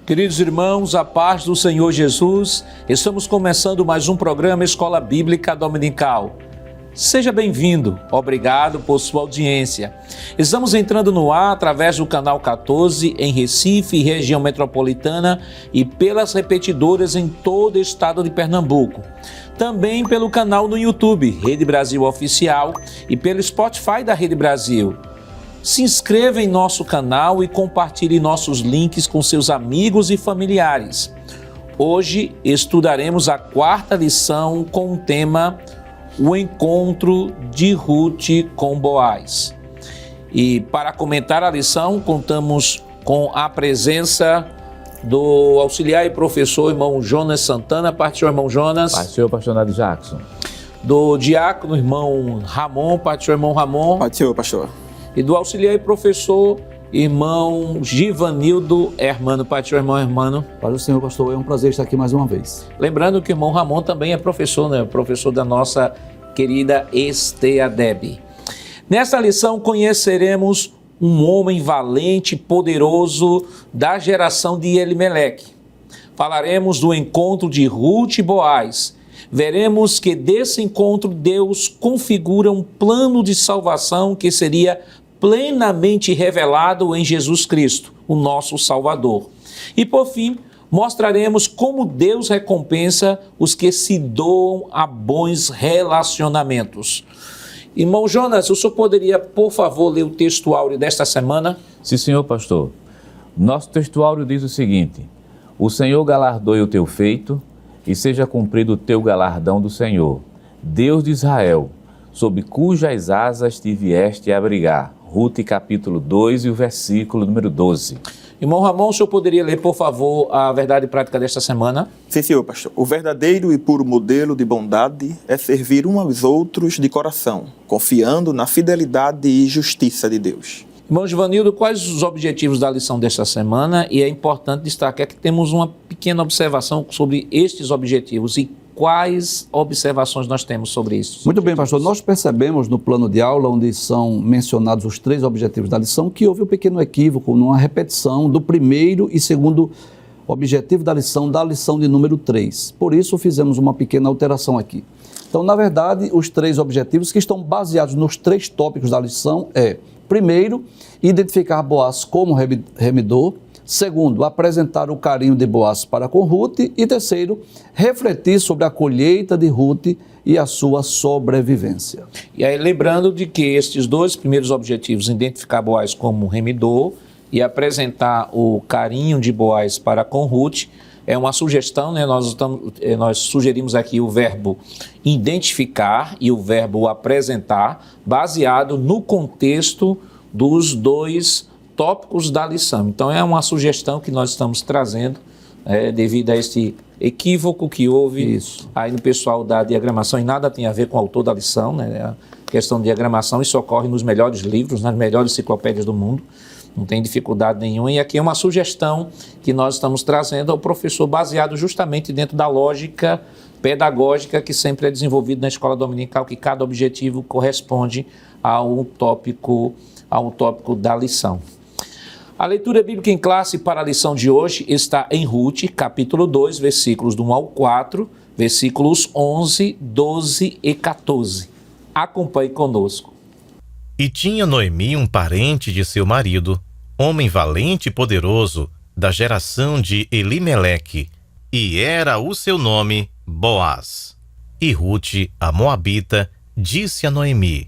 Queridos irmãos, a paz do Senhor Jesus, estamos começando mais um programa Escola Bíblica Dominical. Seja bem-vindo, obrigado por sua audiência. Estamos entrando no ar através do canal 14 em Recife, região metropolitana e pelas repetidoras em todo o estado de Pernambuco. Também pelo canal no YouTube, Rede Brasil Oficial, e pelo Spotify da Rede Brasil. Se inscreva em nosso canal e compartilhe nossos links com seus amigos e familiares. Hoje estudaremos a quarta lição com o tema O Encontro de Ruth com Boaz. E para comentar a lição, contamos com a presença do auxiliar e professor irmão Jonas Santana. Parte do irmão Jonas. Pai do Senhor, pastor Nado Jackson. Do diácono irmão Ramon. Parte do irmão Ramon. Pai do Senhor, pastor. E do auxiliar e professor, irmão Givanildo Hermano. Pai do irmão Hermano. Pai do Senhor, pastor, é um prazer estar aqui mais uma vez. Lembrando que o irmão Ramon também é professor, né? Professor da nossa querida Esteadeb. Nesta lição conheceremos um homem valente e poderoso da geração de Elimeleque. Falaremos do encontro de Ruth e Boaz. Veremos que desse encontro Deus configura um plano de salvação que seria plenamente revelado em Jesus Cristo, o nosso Salvador. E por fim, mostraremos como Deus recompensa os que se doam a bons relacionamentos. Irmão Jonas, o senhor poderia, por favor, ler o textuário desta semana? Sim, senhor, pastor. Nosso textuário diz o seguinte: o Senhor galardoe o teu feito e seja cumprido o teu galardão do Senhor, Deus de Israel, sob cujas asas te vieste a abrigar. Ruth, capítulo 2 e o versículo número 12. Irmão Ramon, o senhor poderia ler, por favor, a verdade prática desta semana? Sim, senhor, pastor. O verdadeiro e puro modelo de bondade é servir uns aos outros de coração, confiando na fidelidade e justiça de Deus. Irmão Givanildo, quais os objetivos da lição desta semana? E é importante destacar que temos uma pequena observação sobre estes objetivos e quais observações nós temos sobre isso. Muito bem, pastor. Nós percebemos no plano de aula, onde são mencionados os 3 objetivos da lição, que houve um pequeno equívoco numa repetição do primeiro e segundo objetivo da lição de número 3. Por isso, fizemos uma pequena alteração aqui. Então, na verdade, os 3 objetivos que estão baseados nos 3 tópicos da lição é: primeiro, identificar Boaz como remidor. Segundo, apresentar o carinho de Boaz para com Ruth. E terceiro, refletir sobre a colheita de Ruth e a sua sobrevivência. E aí, lembrando de que estes 2 primeiros objetivos, identificar Boaz como remidor e apresentar o carinho de Boaz para com Ruth, é uma sugestão, né? Nós sugerimos aqui o verbo identificar e o verbo apresentar, baseado no contexto dos 2 tópicos da lição. Então é uma sugestão que nós estamos trazendo devido a este equívoco que houve aí no pessoal da diagramação, e nada tem a ver com o autor da lição, né? A questão de diagramação, isso ocorre nos melhores livros, nas melhores enciclopédias do mundo, não tem dificuldade nenhuma, e aqui é uma sugestão que nós estamos trazendo ao professor, baseado justamente dentro da lógica pedagógica que sempre é desenvolvida na escola dominical, que cada objetivo corresponde a um tópico da lição. A leitura bíblica em classe para a lição de hoje está em Ruth, capítulo 2, versículos do 1 ao 4, versículos 11, 12 e 14. Acompanhe conosco. E tinha Noemi um parente de seu marido, homem valente e poderoso, da geração de Elimeleque, e era o seu nome Boaz. E Ruth, a moabita, disse a Noemi: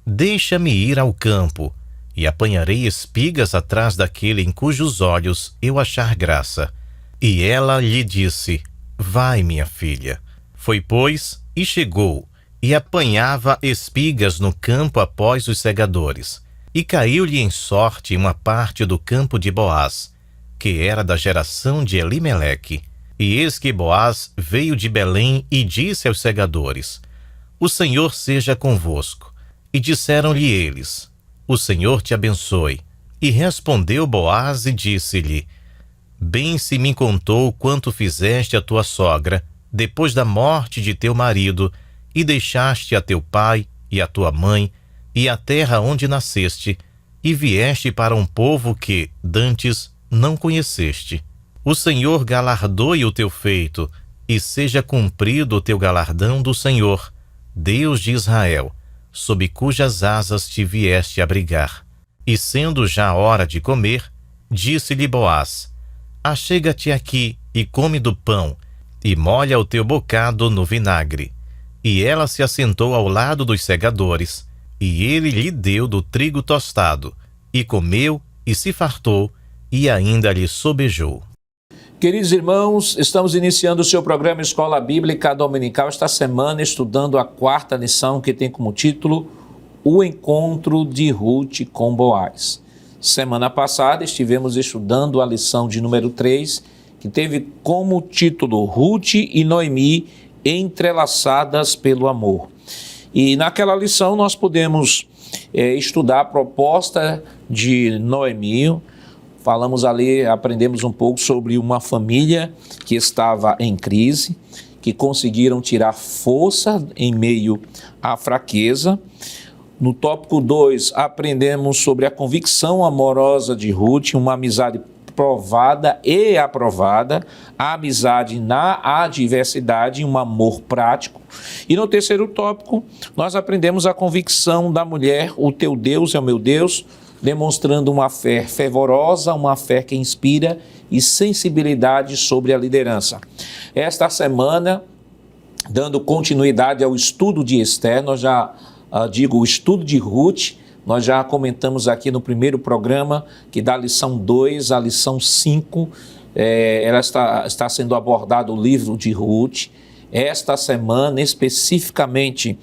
deixa-me ir ao campo, e apanharei espigas atrás daquele em cujos olhos eu achar graça. E ela lhe disse: vai, minha filha. Foi, pois, e chegou, e apanhava espigas no campo após os segadores. E caiu-lhe em sorte uma parte do campo de Boaz, que era da geração de Elimeleque. E eis que Boaz veio de Belém e disse aos segadores: o Senhor seja convosco. E disseram-lhe eles: o Senhor te abençoe. E respondeu Boaz e disse-lhe: bem se me contou quanto fizeste a tua sogra, depois da morte de teu marido, e deixaste a teu pai e a tua mãe, e a terra onde nasceste, e vieste para um povo que, dantes, não conheceste. O Senhor galardoe o teu feito, e seja cumprido o teu galardão do Senhor, Deus de Israel, sob cujas asas te vieste abrigar. E sendo já hora de comer, disse-lhe Boaz: achega-te aqui e come do pão, e molha o teu bocado no vinagre. E ela se assentou ao lado dos segadores, e ele lhe deu do trigo tostado, e comeu, e se fartou, e ainda lhe sobejou. Queridos irmãos, estamos iniciando o seu programa Escola Bíblica Dominical esta semana, estudando a 4ª lição, que tem como título O Encontro de Ruth com Boaz. Semana passada estivemos estudando a lição de número 3, que teve como título Ruth e Noemi entrelaçadas pelo amor. E naquela lição nós pudemos estudar a proposta de Noemi. Falamos ali, aprendemos um pouco sobre uma família que estava em crise, que conseguiram tirar força em meio à fraqueza. No tópico 2, aprendemos sobre a convicção amorosa de Ruth, uma amizade provada e aprovada, a amizade na adversidade, um amor prático. E no terceiro tópico, nós aprendemos a convicção da mulher, o teu Deus é o meu Deus, demonstrando uma fé fervorosa, uma fé que inspira e sensibilidade sobre a liderança. Esta semana, dando continuidade ao estudo de Esther, nós já o estudo de Ruth, nós já comentamos aqui no primeiro programa que da lição 2 à lição 5, ela está sendo abordado o livro de Ruth. Esta semana, especificamente,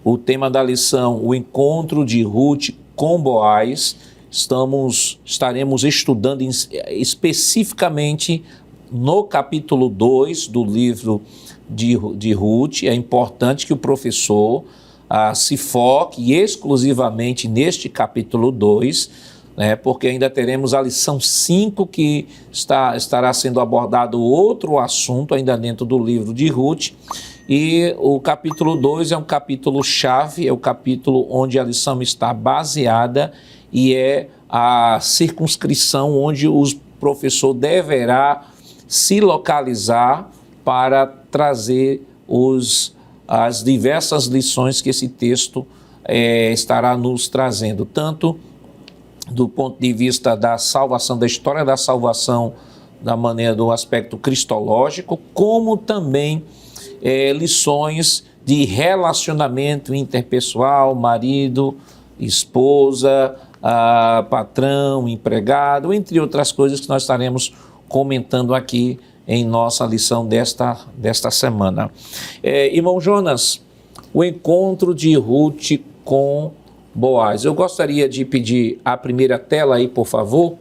o tema da lição, o encontro de Ruth com Boaz, estaremos estudando especificamente no capítulo 2 do livro de Ruth. É importante que o professor se foque exclusivamente neste capítulo 2, né, porque ainda teremos a lição 5 que estará sendo abordado outro assunto ainda dentro do livro de Ruth. E o capítulo 2 é um capítulo chave, é o capítulo onde a lição está baseada e é a circunscrição onde o professor deverá se localizar para trazer as diversas lições que esse texto estará nos trazendo, tanto do ponto de vista da salvação, da história da salvação, da maneira do aspecto cristológico, como também lições de relacionamento interpessoal, marido, esposa, patrão, empregado, entre outras coisas que nós estaremos comentando aqui em nossa lição desta semana. Irmão Jonas, o encontro de Ruth com Boaz. Eu gostaria de pedir a primeira tela aí, por favor.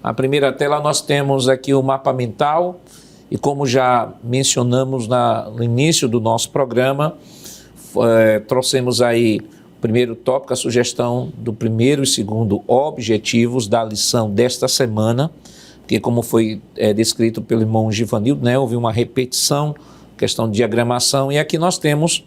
A primeira tela nós temos aqui o mapa mental e, como já mencionamos no início do nosso programa, trouxemos aí o primeiro tópico, a sugestão do primeiro e segundo objetivos da lição desta semana, que, como foi descrito pelo irmão Givanildo, né, houve uma repetição, questão de diagramação, e aqui nós temos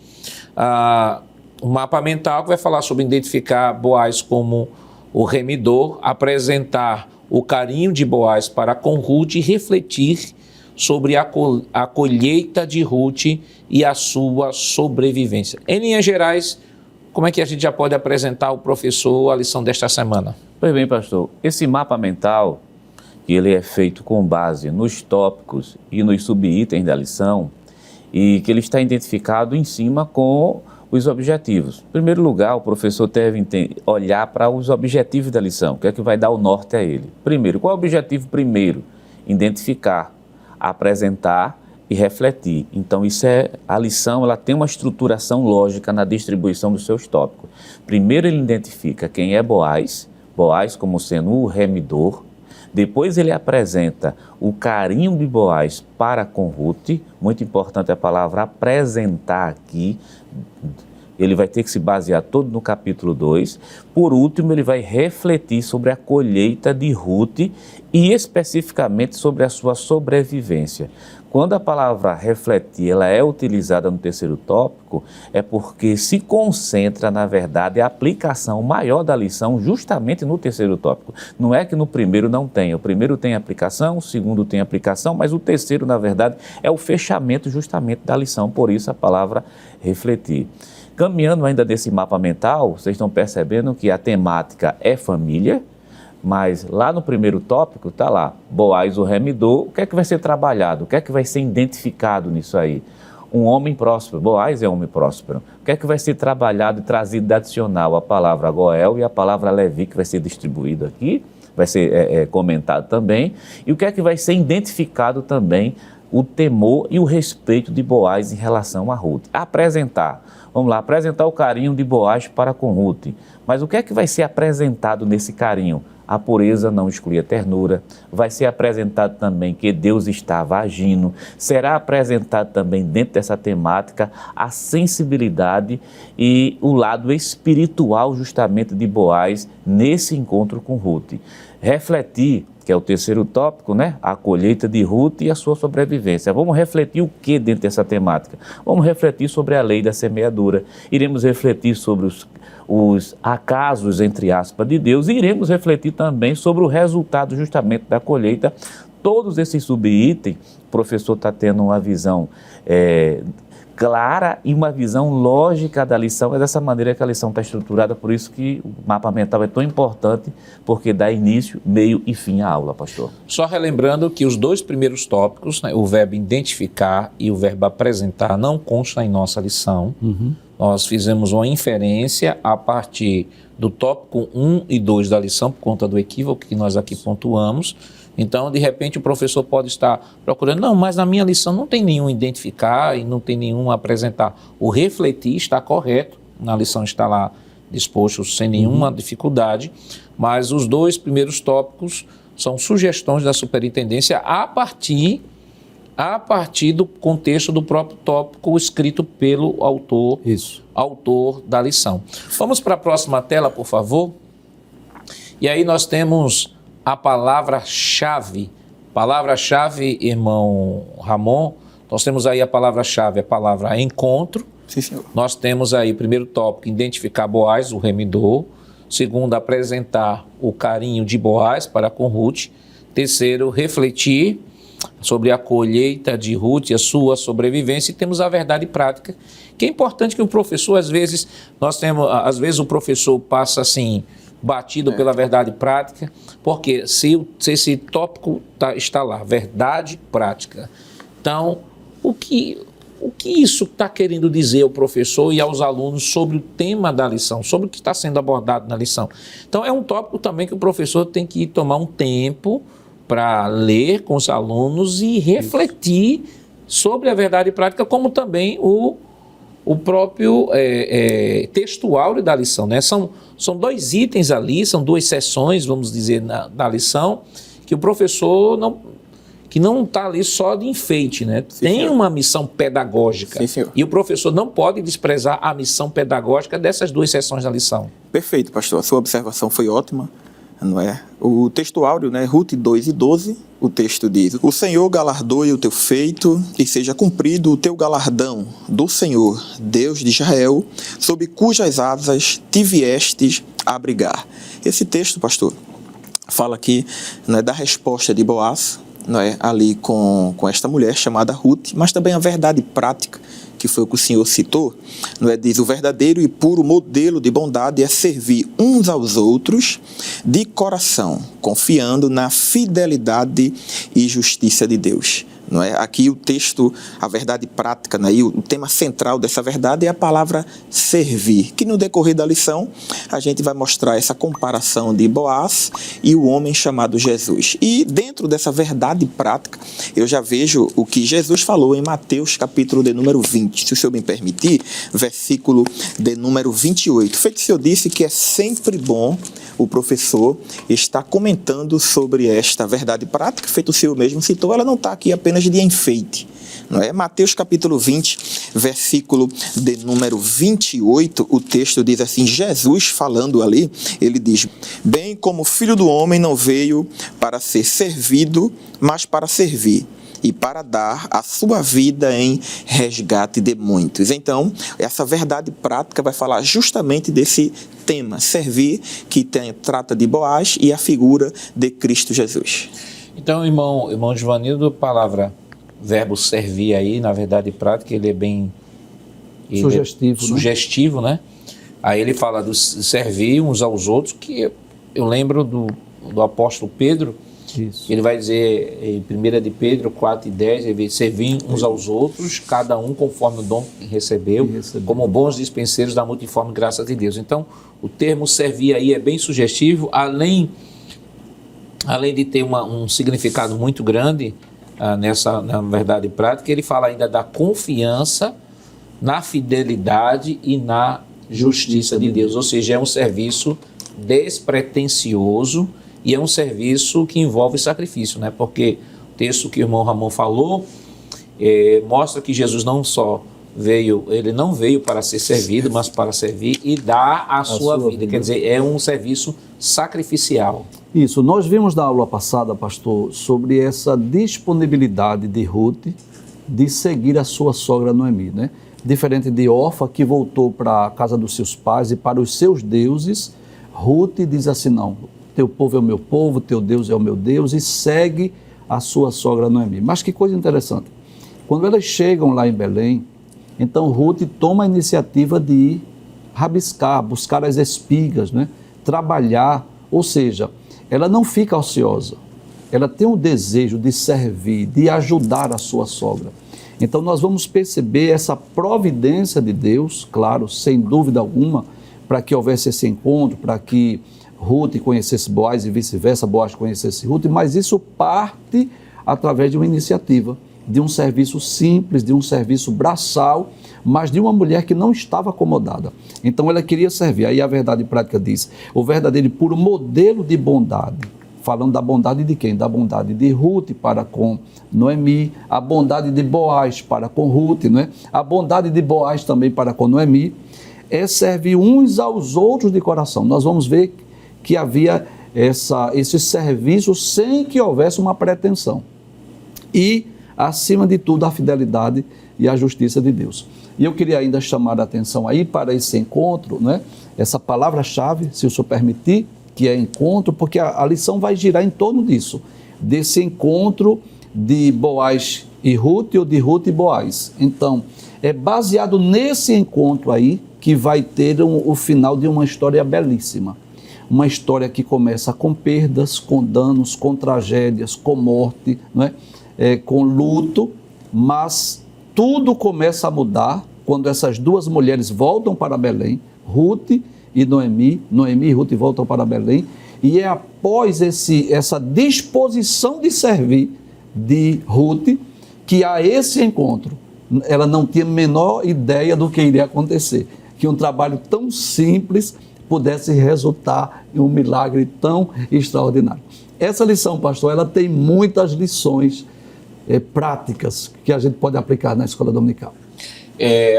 um mapa mental que vai falar sobre identificar Boaz como o remidor, apresentar o carinho de Boaz para com Ruth e refletir sobre a colheita de Ruth e a sua sobrevivência. Em linhas gerais, como é que a gente já pode apresentar ao professor a lição desta semana? Pois bem, pastor, esse mapa mental, que ele é feito com base nos tópicos e nos subitens da lição, e que ele está identificado em cima com os objetivos. Em primeiro lugar, o professor deve olhar para os objetivos da lição, que é que vai dar o norte a ele. Primeiro, qual é o objetivo primeiro? Identificar, apresentar e refletir. Então, a lição, ela tem uma estruturação lógica na distribuição dos seus tópicos. Primeiro, ele identifica quem é Boaz como sendo o remidor. Depois ele apresenta o carinho de Boaz para com Ruth, muito importante a palavra apresentar aqui, ele vai ter que se basear todo no capítulo 2. Por último, ele vai refletir sobre a colheita de Ruth e especificamente sobre a sua sobrevivência. quando a palavra refletir ela é utilizada no terceiro tópico, é porque se concentra, na verdade, a aplicação maior da lição justamente no terceiro tópico. Não é que no primeiro não tenha. O primeiro tem aplicação, o segundo tem aplicação, mas o terceiro, na verdade, é o fechamento justamente da lição. Por isso a palavra refletir. Caminhando ainda desse mapa mental, vocês estão percebendo que a temática é família, mas lá no primeiro tópico está lá, Boaz o remidor. O que é que vai ser trabalhado? O que é que vai ser identificado nisso aí? Um homem próspero. Boaz é um homem próspero. O que é que vai ser trabalhado e trazido adicional? A palavra Goel e a palavra Levi, que vai ser distribuído aqui, vai ser comentado também. E o que é que vai ser identificado também? O temor e o respeito de Boaz em relação a Ruth. Apresentar. Vamos lá, apresentar o carinho de Boaz para com Ruth. Mas o que é que vai ser apresentado nesse carinho? A pureza não exclui a ternura. Vai ser apresentado também que Deus estava agindo. Será apresentado também dentro dessa temática a sensibilidade e o lado espiritual justamente de Boaz nesse encontro com Ruth. Refletir, que é o terceiro tópico, né? A colheita de Ruth e a sua sobrevivência. Vamos refletir o que dentro dessa temática? Vamos refletir sobre a lei da semeadura. Iremos refletir sobre os acasos, entre aspas, de Deus, e iremos refletir também sobre o resultado justamente da colheita. Todos esses subitens, o professor está tendo uma visão clara e uma visão lógica da lição. É dessa maneira que a lição está estruturada, por isso que o mapa mental é tão importante, porque dá início, meio e fim à aula, pastor. Só relembrando que os dois primeiros tópicos, né, o verbo identificar e o verbo apresentar, não constam em nossa lição. Nós fizemos uma inferência a partir do tópico 1 e 2 da lição, por conta do equívoco que nós aqui pontuamos. Então, de repente, o professor pode estar procurando, não, mas na minha lição não tem nenhum identificar e não tem nenhum apresentar. O refletir está correto, na lição está lá disposto sem nenhuma dificuldade, mas os dois primeiros tópicos são sugestões da superintendência a partir do contexto do próprio tópico escrito pelo autor da lição. Vamos para a próxima tela, por favor. E aí nós temos a palavra-chave. Palavra-chave, irmão Ramon, nós temos aí a palavra-chave, a palavra encontro. Sim, senhor. Nós temos aí, primeiro tópico, identificar Boaz, o remidor. Segundo, apresentar o carinho de Boaz para com Ruth. Terceiro, refletir sobre a colheita de Ruth e a sua sobrevivência. E temos a verdade prática, que é importante que o professor, às vezes o professor passa assim, batido pela verdade prática, porque se esse tópico está lá, verdade prática. Então, o que isso está querendo dizer ao professor e aos alunos sobre o tema da lição, sobre o que está sendo abordado na lição? Então, é um tópico também que o professor tem que tomar um tempo para ler com os alunos e refletir sobre a verdade prática, como também o próprio textuário da lição, né? São dois itens ali, são duas sessões, vamos dizer, da lição, que o professor não está ali só de enfeite, né? Sim, tem senhor. uma missão pedagógica. Sim, senhor. E o professor não pode desprezar a missão pedagógica dessas duas sessões da lição. Perfeito, pastor. A sua observação foi ótima, não é? O textuário, né? Ruth 2:12, o texto diz: O Senhor galardoe o teu feito e seja cumprido o teu galardão do Senhor, Deus de Israel, sob cujas asas te viestes a abrigar. Esse texto, pastor, fala aqui, não é, da resposta de Boaz, não é, ali com esta mulher chamada Ruth, mas também a verdade prática, que foi o que o senhor citou, não é? Diz: o verdadeiro e puro modelo de bondade é servir uns aos outros de coração, confiando na fidelidade e justiça de Deus. Não é? Aqui o texto, a verdade prática, né? E o tema central dessa verdade é a palavra servir, que no decorrer da lição a gente vai mostrar essa comparação de Boaz e o homem chamado Jesus. E dentro dessa verdade prática, eu já vejo o que Jesus falou em Mateus capítulo de número 20, se o senhor me permitir, versículo de número 28. Feito que o senhor disse que é sempre bom o professor estar comentando sobre esta verdade prática, feito o senhor mesmo citou, ela não está aqui apenas de enfeite, não é? Mateus capítulo 20, versículo de número 28, o texto diz assim, Jesus falando ali, ele diz: bem como o Filho do Homem não veio para ser servido, mas para servir e para dar a sua vida em resgate de muitos. Então, essa verdade prática vai falar justamente desse tema, servir, que trata de Boaz e a figura de Cristo Jesus. Então, irmão Givanildo, verbo servir aí, na verdade prática, ele é bem sugestivo, né? Aí ele fala do servir uns aos outros, que eu lembro do apóstolo Pedro. Isso. Ele vai dizer em 1 de Pedro 4:10, ele vai servir uns aos outros, cada um conforme o dom que recebeu, como bons dispenseiros da multiforme graça de Deus. Então, o termo servir aí é bem sugestivo, além de ter um significado muito grande na verdade prática, ele fala ainda da confiança, na fidelidade e na justiça de Deus, ou seja, é um serviço despretensioso e é um serviço que envolve sacrifício, né? Porque o texto que o irmão Ramon falou mostra que Jesus não veio para ser servido, mas para servir e dar a sua vida. Quer dizer, é um serviço sacrificial. Isso, nós vimos na aula passada, pastor, sobre essa disponibilidade de Ruth de seguir a sua sogra Noemi, né? Diferente de Orfa, que voltou para a casa dos seus pais e para os seus deuses, Ruth diz assim, não, teu povo é o meu povo, teu Deus é o meu Deus, e segue a sua sogra Noemi. Mas que coisa interessante, quando elas chegam lá em Belém, então Ruth toma a iniciativa de rabiscar, buscar as espigas, né? Trabalhar, ou seja, ela não fica ociosa, ela tem o desejo de servir, de ajudar a sua sogra. Então nós vamos perceber essa providência de Deus, claro, sem dúvida alguma, para que houvesse esse encontro, para que Ruth conhecesse Boaz e vice-versa, Boaz conhecesse Ruth, mas isso parte através de uma iniciativa, de um serviço simples, de um serviço braçal, mas de uma mulher que não estava acomodada. Então ela queria servir. Aí a verdade prática diz, o verdadeiro e puro modelo de bondade, falando da bondade de quem? Da bondade de Ruth para com Noemi, a bondade de Boaz para com Ruth, não é? A bondade de Boaz também para com Noemi, é servir uns aos outros de coração. Nós vamos ver que havia esse serviço sem que houvesse uma pretensão. E, acima de tudo, a fidelidade e a justiça de Deus. E eu queria ainda chamar a atenção aí para esse encontro, né? Essa palavra-chave, se o senhor permitir, que é encontro, porque a lição vai girar em torno disso, desse encontro de Boaz e Ruth ou de Ruth e Boaz. Então, é baseado nesse encontro aí que vai ter o final de uma história belíssima. Uma história que começa com perdas, com danos, com tragédias, com morte, não é? Com luto, mas tudo começa a mudar quando essas duas mulheres voltam para Belém, Ruth e Noemi e Ruth voltam para Belém, e é após essa disposição de servir de Ruth que há esse encontro. Ela não tinha a menor ideia do que iria acontecer, que um trabalho tão simples pudesse resultar em um milagre tão extraordinário. Essa lição, pastor, ela tem muitas lições práticas que a gente pode aplicar na escola dominical.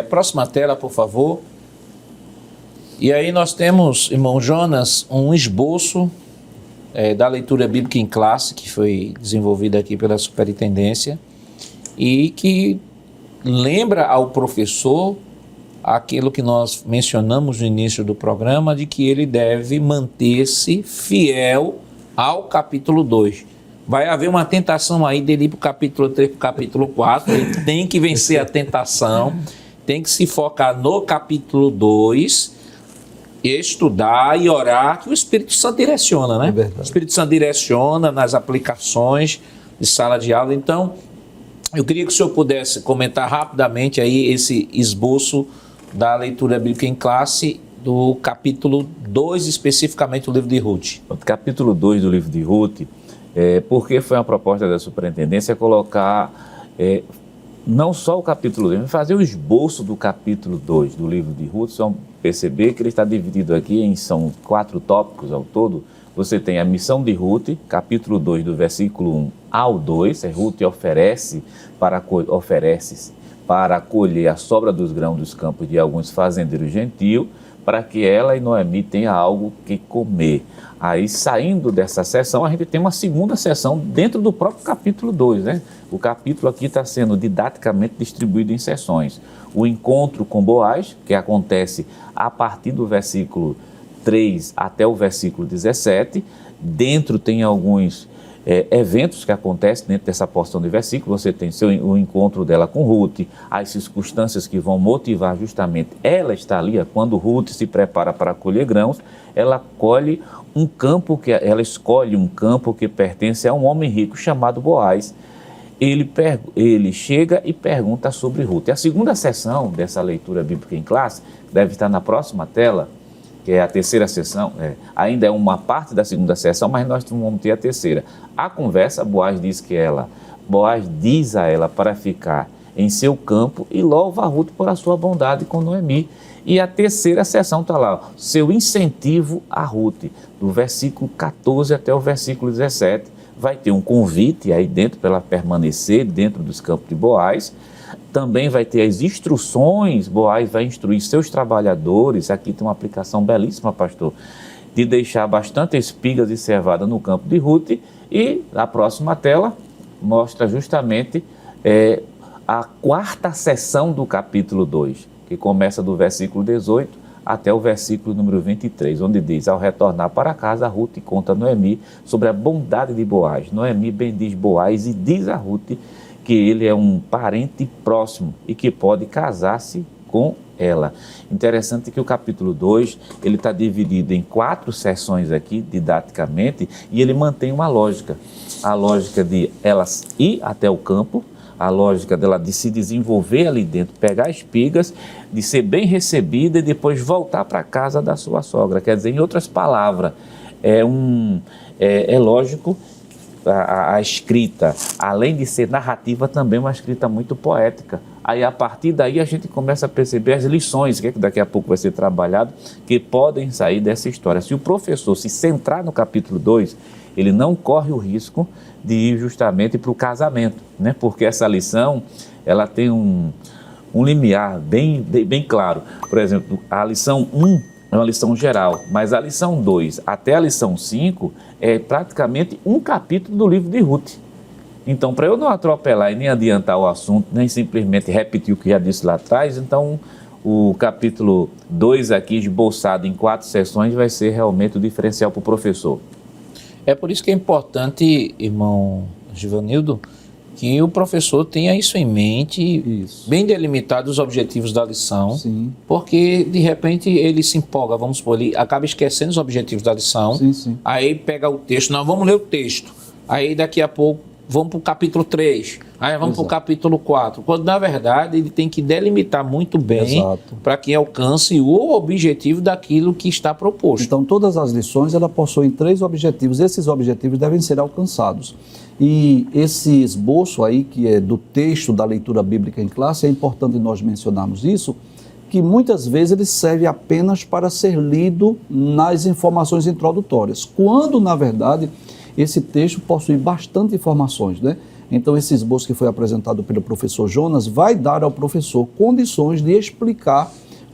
Próxima tela, por favor. E aí nós temos, irmão Jonas, um esboço da leitura bíblica em classe, que foi desenvolvida aqui pela superintendência, e que lembra ao professor aquilo que nós mencionamos no início do programa, de que ele deve manter-se fiel ao capítulo 2. Vai haver uma tentação aí dele ir para o capítulo 3, para o capítulo 4, ele tem que vencer a tentação, tem que se focar no capítulo 2, estudar e orar, que o Espírito Santo direciona, né? O Espírito Santo direciona nas aplicações de sala de aula. Então, eu queria que o senhor pudesse comentar rapidamente aí esse esboço da leitura bíblica em classe do capítulo 2, especificamente do livro de Ruth. O capítulo 2 do livro de Ruth, porque foi uma proposta da superintendência colocar não só o capítulo 2, mas fazer o esboço do capítulo 2 do livro de Ruth. Só perceber que ele está dividido aqui são 4 tópicos ao todo. Você tem a missão de Ruth, capítulo 2, do versículo 1 ao 2, Ruth oferece para colher a sobra dos grãos dos campos de alguns fazendeiros gentios, para que ela e Noemi tenham algo que comer. Aí, saindo dessa sessão, a gente tem uma segunda sessão dentro do próprio capítulo 2, né? O capítulo aqui está sendo didaticamente distribuído em sessões. O encontro com Boaz, que acontece a partir do versículo 3 até o versículo 17. Dentro tem alguns eventos que acontecem dentro dessa porção de versículo. Você tem o encontro dela com Ruth, as circunstâncias que vão motivar justamente ela estar ali. Quando Ruth se prepara para colher grãos, ela escolhe um campo que pertence a um homem rico chamado Boaz. Ele chega e pergunta sobre Ruth. A segunda sessão dessa leitura bíblica em classe deve estar na próxima tela, que é a terceira sessão, ainda é uma parte da segunda sessão, mas nós vamos ter a terceira. A conversa, Boaz diz a ela para ficar em seu campo e louva a Ruth por a sua bondade com Noemi. E a terceira sessão está lá, seu incentivo a Ruth, do versículo 14 até o versículo 17. Vai ter um convite aí dentro para ela permanecer dentro dos campos de Boaz. Também vai ter as instruções, Boaz vai instruir seus trabalhadores, aqui tem uma aplicação belíssima, pastor, de deixar bastante espigas e cevada no campo de Ruth. E a próxima tela mostra justamente a quarta sessão do capítulo 2, que começa do versículo 18 até o versículo número 23, onde diz: ao retornar para casa, Ruth conta a Noemi sobre a bondade de Boaz. Noemi bendiz Boaz e diz a Ruth que ele é um parente próximo e que pode casar-se com ela. Interessante que o capítulo 2, ele está dividido em 4 sessões aqui, didaticamente, e ele mantém uma lógica. A lógica de ela ir até o campo, a lógica dela de se desenvolver ali dentro, pegar espigas, de ser bem recebida e depois voltar para a casa da sua sogra. Quer dizer, em outras palavras, é lógico, a escrita, além de ser narrativa, também é uma escrita muito poética. Aí, a partir daí, a gente começa a perceber as lições, que daqui a pouco vai ser trabalhado, que podem sair dessa história. Se o professor se centrar no capítulo 2, ele não corre o risco de ir justamente para o casamento, né? Porque essa lição, ela tem um limiar bem claro. Por exemplo, a lição 1 é uma lição geral, mas a lição 2 até a lição 5 é praticamente um capítulo do livro de Ruth. Então, para eu não atropelar e nem adiantar o assunto, nem simplesmente repetir o que já disse lá atrás, então o capítulo 2 aqui, esboçado em 4 sessões, vai ser realmente o diferencial para o professor. É por isso que é importante, irmão Givanildo, que o professor tenha isso em mente, bem delimitado os objetivos da lição. Sim. Porque, de repente, ele se empolga, vamos supor, ele acaba esquecendo os objetivos da lição, Sim. Aí pega o texto, não, vamos ler o texto, aí daqui a pouco vamos para o capítulo 3, aí vamos para o capítulo 4, quando na verdade ele tem que delimitar muito bem para que alcance o objetivo daquilo que está proposto. Então, todas as lições, ela possuem 3 objetivos, esses objetivos devem ser alcançados. E esse esboço aí, que é do texto da leitura bíblica em classe, é importante nós mencionarmos isso, que muitas vezes ele serve apenas para ser lido nas informações introdutórias, quando, na verdade, esse texto possui bastante informações, né? Então, esse esboço que foi apresentado pelo professor Jonas vai dar ao professor condições de explicar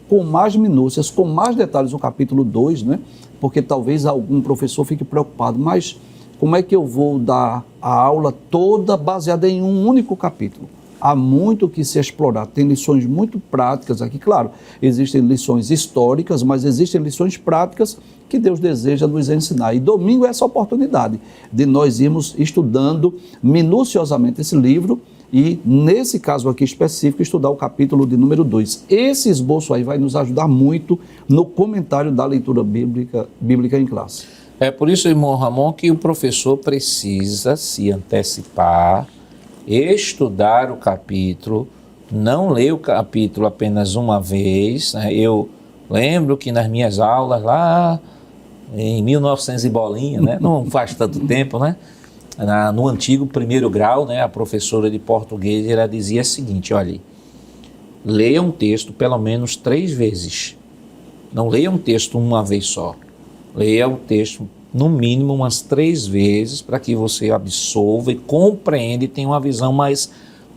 com mais minúcias, com mais detalhes o capítulo 2, né? Porque talvez algum professor fique preocupado, mas como é que eu vou dar a aula toda baseada em um único capítulo? Há muito que se explorar, tem lições muito práticas aqui, claro, existem lições históricas, mas existem lições práticas que Deus deseja nos ensinar. E domingo é essa oportunidade de nós irmos estudando minuciosamente esse livro e, nesse caso aqui específico, estudar o capítulo de número 2. Esse esboço aí vai nos ajudar muito no comentário da leitura bíblica em classe. É por isso, irmão Ramon, que o professor precisa se antecipar, estudar o capítulo, não ler o capítulo apenas uma vez, né? Eu lembro que nas minhas aulas lá em 1900 e bolinha, né? Não faz tanto tempo, né? No antigo 1º grau, né? A professora de português, ela dizia o seguinte: olha, leia um texto pelo menos 3 vezes, não leia um texto uma vez só, leia o texto no mínimo umas 3 vezes, para que você absorva e compreenda e tenha uma visão mais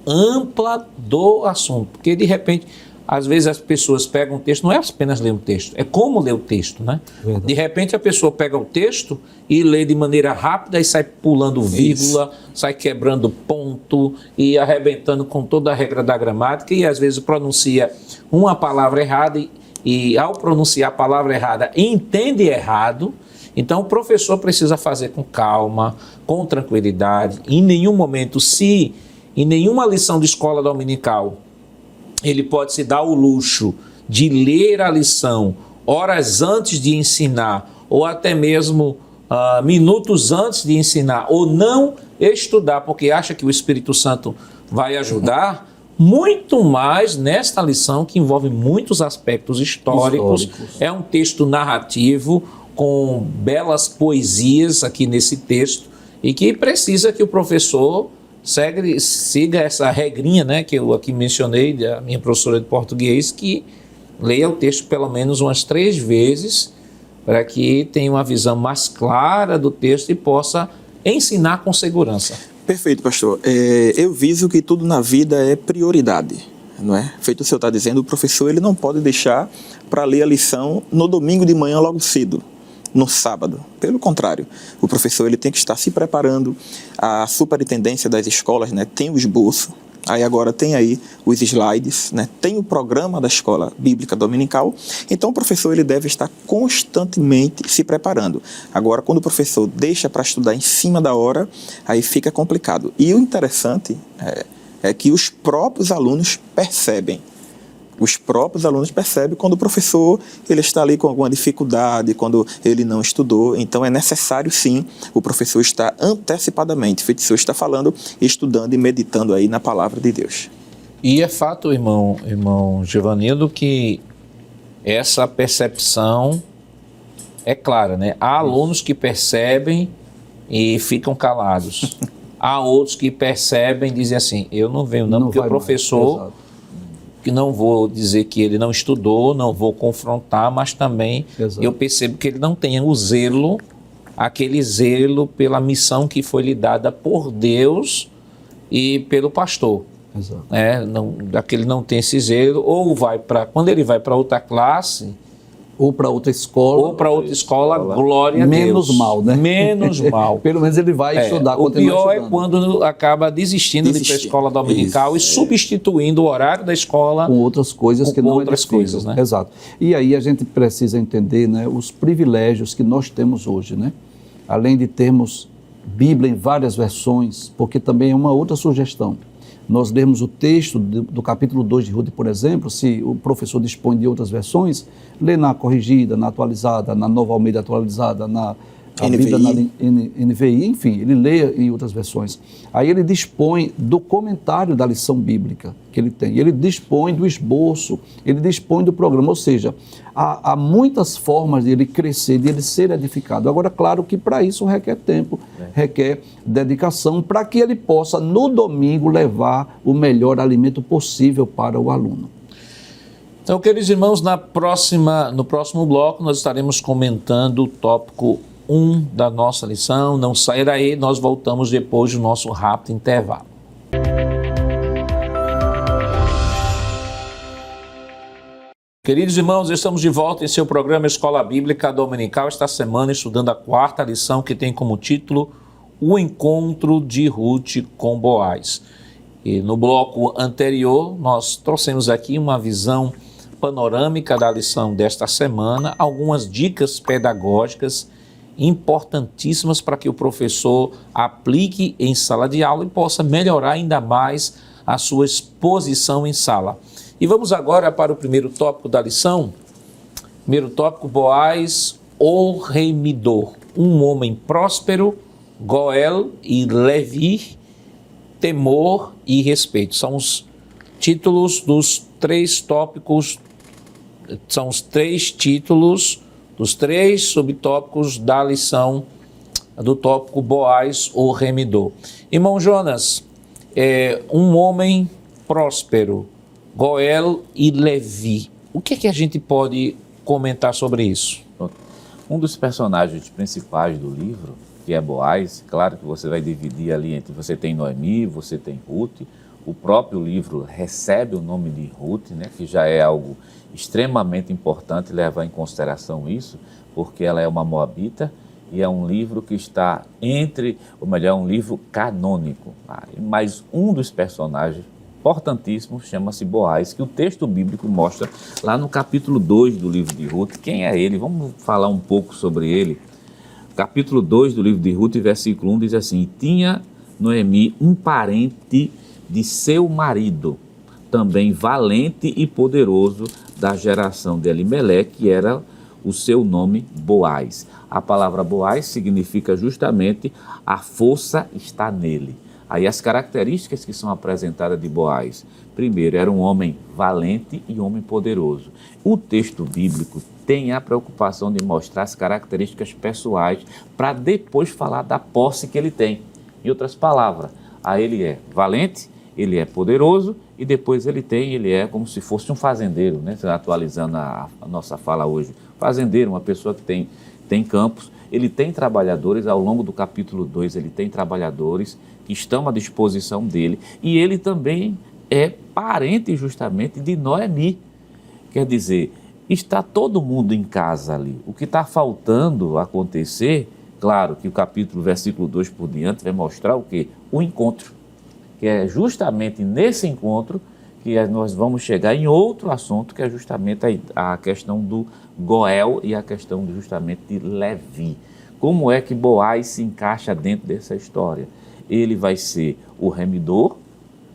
ampla do assunto. Porque, de repente, às vezes as pessoas pegam o texto, não é apenas ler o texto, é como ler o texto, né? Verdade. De repente a pessoa pega o texto e lê de maneira rápida e sai pulando vírgula, sai quebrando ponto e arrebentando com toda a regra da gramática e às vezes pronuncia uma palavra errada e ao pronunciar a palavra errada entende errado. Então o professor precisa fazer com calma, com tranquilidade. Em nenhum momento, se em nenhuma lição de escola dominical ele pode se dar o luxo de ler a lição horas antes de ensinar, ou até mesmo minutos antes de ensinar, ou não estudar porque acha que o Espírito Santo vai ajudar, muito mais nesta lição que envolve muitos aspectos históricos. É um texto narrativo com belas poesias aqui nesse texto e que precisa que o professor siga essa regrinha, né, que eu aqui mencionei, da minha professora de português, que leia o texto pelo menos umas 3 vezes para que tenha uma visão mais clara do texto e possa ensinar com segurança. Perfeito, pastor. Eu viso que tudo na vida é prioridade, não é? Feito o senhor está dizendo, o professor ele não pode deixar para ler a lição no domingo de manhã logo cedo, no sábado. Pelo contrário, o professor ele tem que estar se preparando. A superintendência das escolas, né, tem o esboço, aí agora tem aí os slides, né, tem o programa da escola bíblica dominical, então o professor ele deve estar constantemente se preparando. Agora, quando o professor deixa para estudar em cima da hora, aí fica complicado. E o interessante é que os próprios alunos percebem. Os próprios alunos percebem quando o professor ele está ali com alguma dificuldade, quando ele não estudou. Então é necessário sim o professor estar antecipadamente, feito o senhor está falando, estudando e meditando aí na palavra de Deus. E é fato, irmão Givanildo, que essa percepção é clara, né? Há alunos que percebem e ficam calados. Há outros que percebem e dizem assim, eu não venho não porque o professor... que não vou dizer que ele não estudou, não vou confrontar, mas também eu percebo que ele não tem o zelo, aquele zelo pela missão que foi lhe dada por Deus e pelo pastor. Daquele não tem esse zelo, ou quando ele vai para outra classe, ou para outra escola, glória a Deus. Menos mal, né? Menos mal. Pelo menos ele vai estudar. O pior é quando acaba desistindo de ir para a escola dominical e substituindo o horário da escola com outras coisas que não outras coisas, né? Exato. E aí a gente precisa entender, né, os privilégios que nós temos hoje, né? Além de termos Bíblia em várias versões, porque também é uma outra sugestão. Nós lermos o texto do capítulo 2 de Ruth, por exemplo, se o professor dispõe de outras versões, lê na corrigida, na atualizada, na Nova Almeida atualizada, na Bíblia na NVI, enfim, ele lê em outras versões. Aí ele dispõe do comentário da lição bíblica que ele tem, ele dispõe do esboço, ele dispõe do programa, ou seja, há muitas formas de ele crescer, de ele ser edificado. Agora, claro que para isso requer tempo, requer dedicação, para que ele possa, no domingo, levar o melhor alimento possível para o aluno. Então, queridos irmãos, no próximo bloco nós estaremos comentando o tópico 1 da nossa lição. Não saia daí, nós voltamos depois do nosso rápido intervalo. Queridos irmãos, estamos de volta em seu programa Escola Bíblica Dominical, esta semana estudando a 4ª lição, que tem como título O Encontro de Ruth com Boaz. E no bloco anterior, nós trouxemos aqui uma visão panorâmica da lição desta semana, algumas dicas pedagógicas importantíssimas para que o professor aplique em sala de aula e possa melhorar ainda mais a sua exposição em sala. E vamos agora para o primeiro tópico da lição. Primeiro tópico, Boaz, o remidor, um homem próspero, Goel e Levi, temor e respeito. São os títulos dos 3 tópicos, são os 3 títulos dos 3 subtópicos da lição do tópico Boaz, o remidor. Irmão Jonas, um homem próspero, Goel e Levi. O que é que a gente pode comentar sobre isso? Um dos personagens principais do livro, que é Boaz, claro que você vai dividir ali entre, você tem Noemi, você tem Ruth, o próprio livro recebe o nome de Ruth, né, que já é algo extremamente importante levar em consideração isso, porque ela é uma moabita e é um livro que está é um livro canônico. Mas um dos personagens importantíssimos chama-se Boaz, que o texto bíblico mostra lá no capítulo 2 do livro de Ruth. Quem é ele? Vamos falar um pouco sobre ele. Capítulo 2 do livro de Ruth, versículo 1 diz assim: tinha Noemi um parente de seu marido, também valente e poderoso, da geração de Elimeleque, que era o seu nome Boaz. A palavra Boaz significa justamente a força está nele. Aí as características que são apresentadas de Boaz: primeiro, era um homem valente e homem poderoso. O texto bíblico tem a preocupação de mostrar as características pessoais para depois falar da posse que ele tem. Em outras palavras, ele é valente, ele é poderoso e depois ele é como se fosse um fazendeiro, né? Atualizando a nossa fala hoje. Fazendeiro, uma pessoa que tem campos, ele tem trabalhadores. Ao longo do capítulo 2, ele tem trabalhadores que estão à disposição dele, e ele também é parente justamente de Noemi. Quer dizer, está todo mundo em casa ali. O que está faltando acontecer, claro que o capítulo, versículo 2 por diante, vai mostrar o quê? O encontro, que é justamente nesse encontro que nós vamos chegar em outro assunto, que é justamente a questão do Goel e a questão justamente de Levi. Como é que Boaz se encaixa dentro dessa história? Ele vai ser o remidor,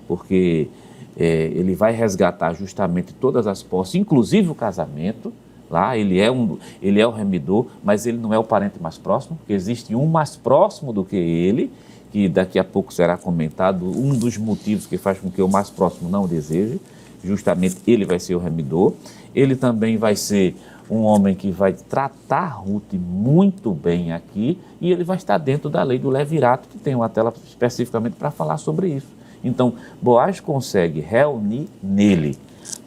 porque ele vai resgatar justamente todas as posses, inclusive o casamento. Lá ele é o remidor, mas ele não é o parente mais próximo, porque existe um mais próximo do que ele, que daqui a pouco será comentado, um dos motivos que faz com que o mais próximo não o deseje. Justamente ele vai ser o remidor. Ele também vai ser um homem que vai tratar Ruth muito bem aqui, e ele vai estar dentro da lei do levirato, que tem uma tela especificamente para falar sobre isso. Então, Boaz consegue reunir nele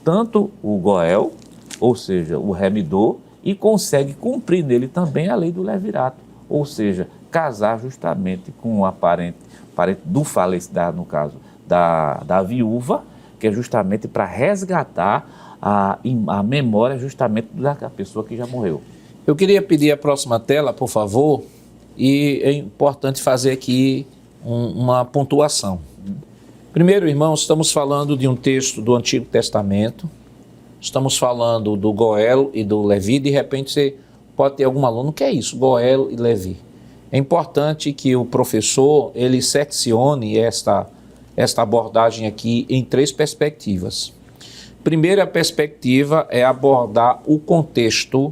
tanto o Goel, ou seja, o remidor, e consegue cumprir nele também a lei do levirato, ou seja, casar justamente com a parente do falecido, no caso, da viúva, que é justamente para resgatar a memória justamente da pessoa que já morreu. Eu queria pedir a próxima tela, por favor, e é importante fazer aqui uma pontuação. Primeiro, irmãos, estamos falando de um texto do Antigo Testamento, estamos falando do Goel e do Levi. De repente você pode ter algum aluno, o que é isso, Goel e Levi? É importante que o professor ele seccione esta abordagem aqui em 3 perspectivas. Primeira perspectiva é abordar o contexto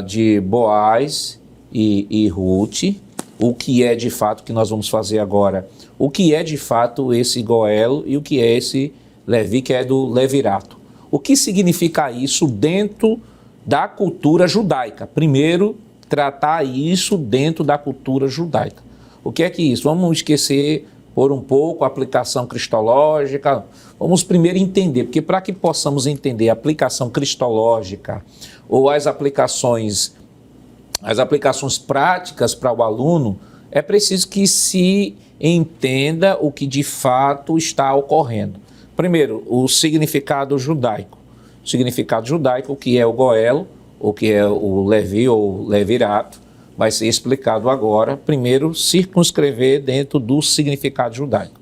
de Boaz e Ruth, o que é de fato que nós vamos fazer agora, o que é de fato esse Goel e o que é esse Levi, que é do levirato. O que significa isso dentro da cultura judaica? Primeiro, tratar isso dentro da cultura judaica. O que é que é isso? Vamos esquecer por um pouco a aplicação cristológica. Vamos primeiro entender, porque para que possamos entender a aplicação cristológica ou as aplicações práticas para o aluno, é preciso que se entenda o que de fato está ocorrendo. Primeiro, o significado judaico. O significado judaico, que é o Goel, o que é o Levi ou levirato, vai ser explicado agora. Primeiro, circunscrever dentro do significado judaico.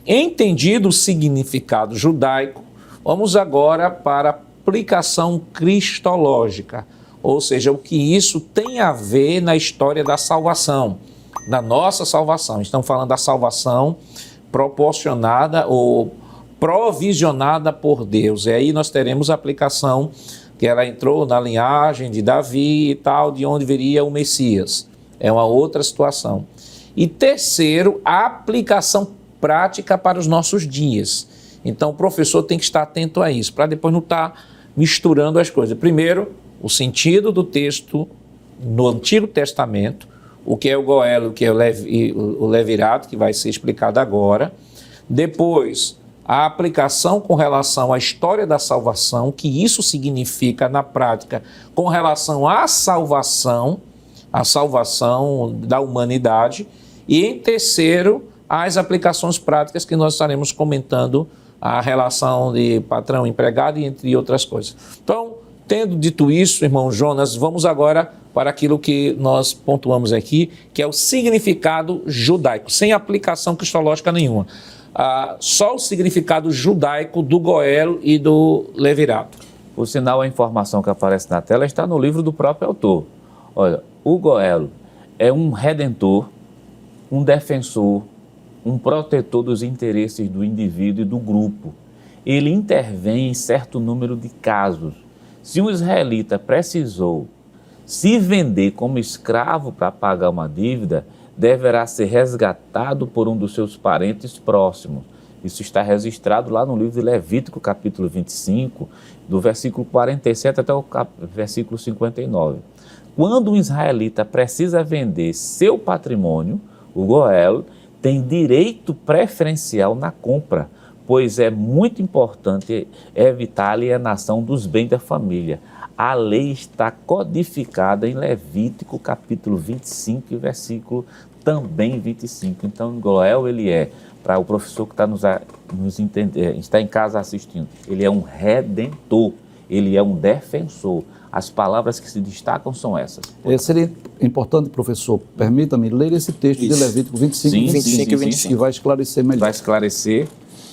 Entendido o significado judaico, vamos agora para a aplicação cristológica, ou seja, o que isso tem a ver na história da salvação, da nossa salvação. Estamos falando da salvação proporcionada ou provisionada por Deus. E aí nós teremos a aplicação que ela entrou na linhagem de Davi e tal, de onde viria o Messias. É uma outra situação. E terceiro, a aplicação prática para os nossos dias. Então o professor tem que estar atento a isso, para depois não estar misturando as coisas. Primeiro, o sentido do texto no Antigo Testamento, o que é o Goel, o que é o levirato, que vai ser explicado agora. Depois, a aplicação com relação à história da salvação, que isso significa na prática com relação à salvação da humanidade. E em terceiro, às aplicações práticas que nós estaremos comentando, a relação de patrão-empregado e entre outras coisas. Então, tendo dito isso, irmão Jonas, vamos agora para aquilo que nós pontuamos aqui, que é o significado judaico, sem aplicação cristológica nenhuma. Só o significado judaico do Goel e do Levirato. Por sinal, a informação que aparece na tela está no livro do próprio autor. Olha, o Goel é um redentor, um defensor, um protetor dos interesses do indivíduo e do grupo. Ele intervém em certo número de casos. Se um israelita precisou se vender como escravo para pagar uma dívida, deverá ser resgatado por um dos seus parentes próximos. Isso está registrado lá no livro de Levítico, capítulo 25, do versículo 47 até o versículo 59. Quando um israelita precisa vender seu patrimônio, o Goel tem direito preferencial na compra, pois é muito importante evitar a alienação dos bens da família. A lei está codificada em Levítico, capítulo 25 e versículo também 25. Então, o Goel, ele é, para o professor que está em casa assistindo, ele é um redentor, ele é um defensor. As palavras que se destacam são essas. Seria importante, professor, permita-me ler esse texto de Levítico 25 e 25, que vai esclarecer melhor. Vai esclarecer.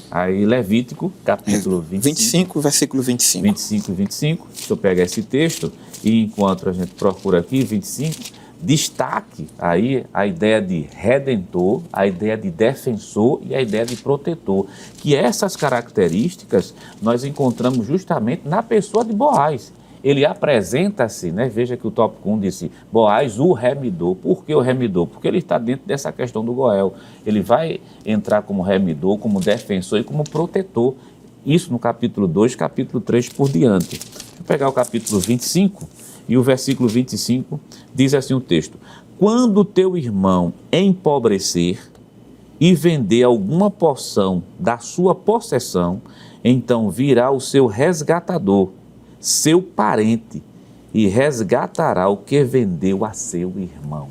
Aí, Levítico, capítulo 25, versículo 25. 25 e 25. Deixa eu pegar esse texto e, enquanto a gente procura aqui, 25, destaque aí a ideia de redentor, a ideia de defensor e a ideia de protetor. Que essas características nós encontramos justamente na pessoa de Boaz. Ele apresenta-se, né? Veja que o tópico 1 disse, Boaz o remidor. Por que o remidor? Porque ele está dentro dessa questão do Goel. Ele vai entrar como remidor, como defensor e como protetor. Isso no capítulo 2, capítulo 3 por diante. Deixa eu pegar o capítulo 25 e o versículo 25 diz assim o texto. Quando teu irmão empobrecer e vender alguma porção da sua possessão, então virá o seu resgatador, seu parente, e resgatará o que vendeu a seu irmão.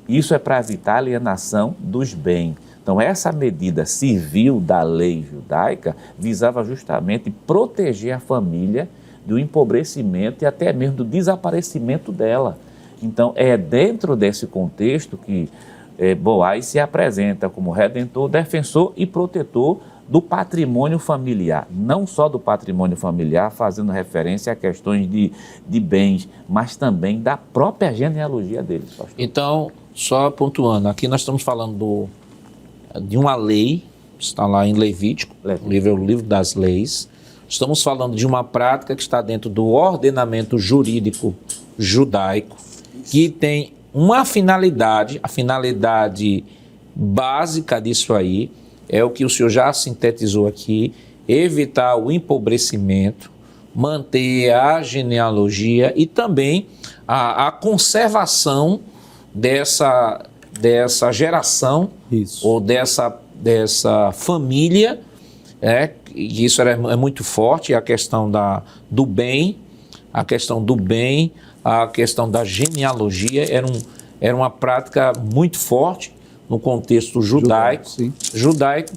Isso é para evitar a alienação dos bens. Então, essa medida civil da lei judaica visava justamente proteger a família do empobrecimento e até mesmo do desaparecimento dela. Então, é dentro desse contexto que Boaz se apresenta como redentor, defensor e protetor do patrimônio familiar, não só do patrimônio familiar, fazendo referência a questões de bens, mas também da própria genealogia deles, pastor. Então, só pontuando, aqui nós estamos falando de uma lei, está lá em Levítico, o livro das leis. Estamos falando de uma prática que está dentro do ordenamento jurídico judaico, que tem uma finalidade, a finalidade básica disso aí, é o que o senhor já sintetizou aqui, evitar o empobrecimento, manter a genealogia e também a conservação dessa geração. Isso. Ou dessa família, e isso é muito forte, a questão do bem, a questão da genealogia, era uma prática muito forte no contexto judaico,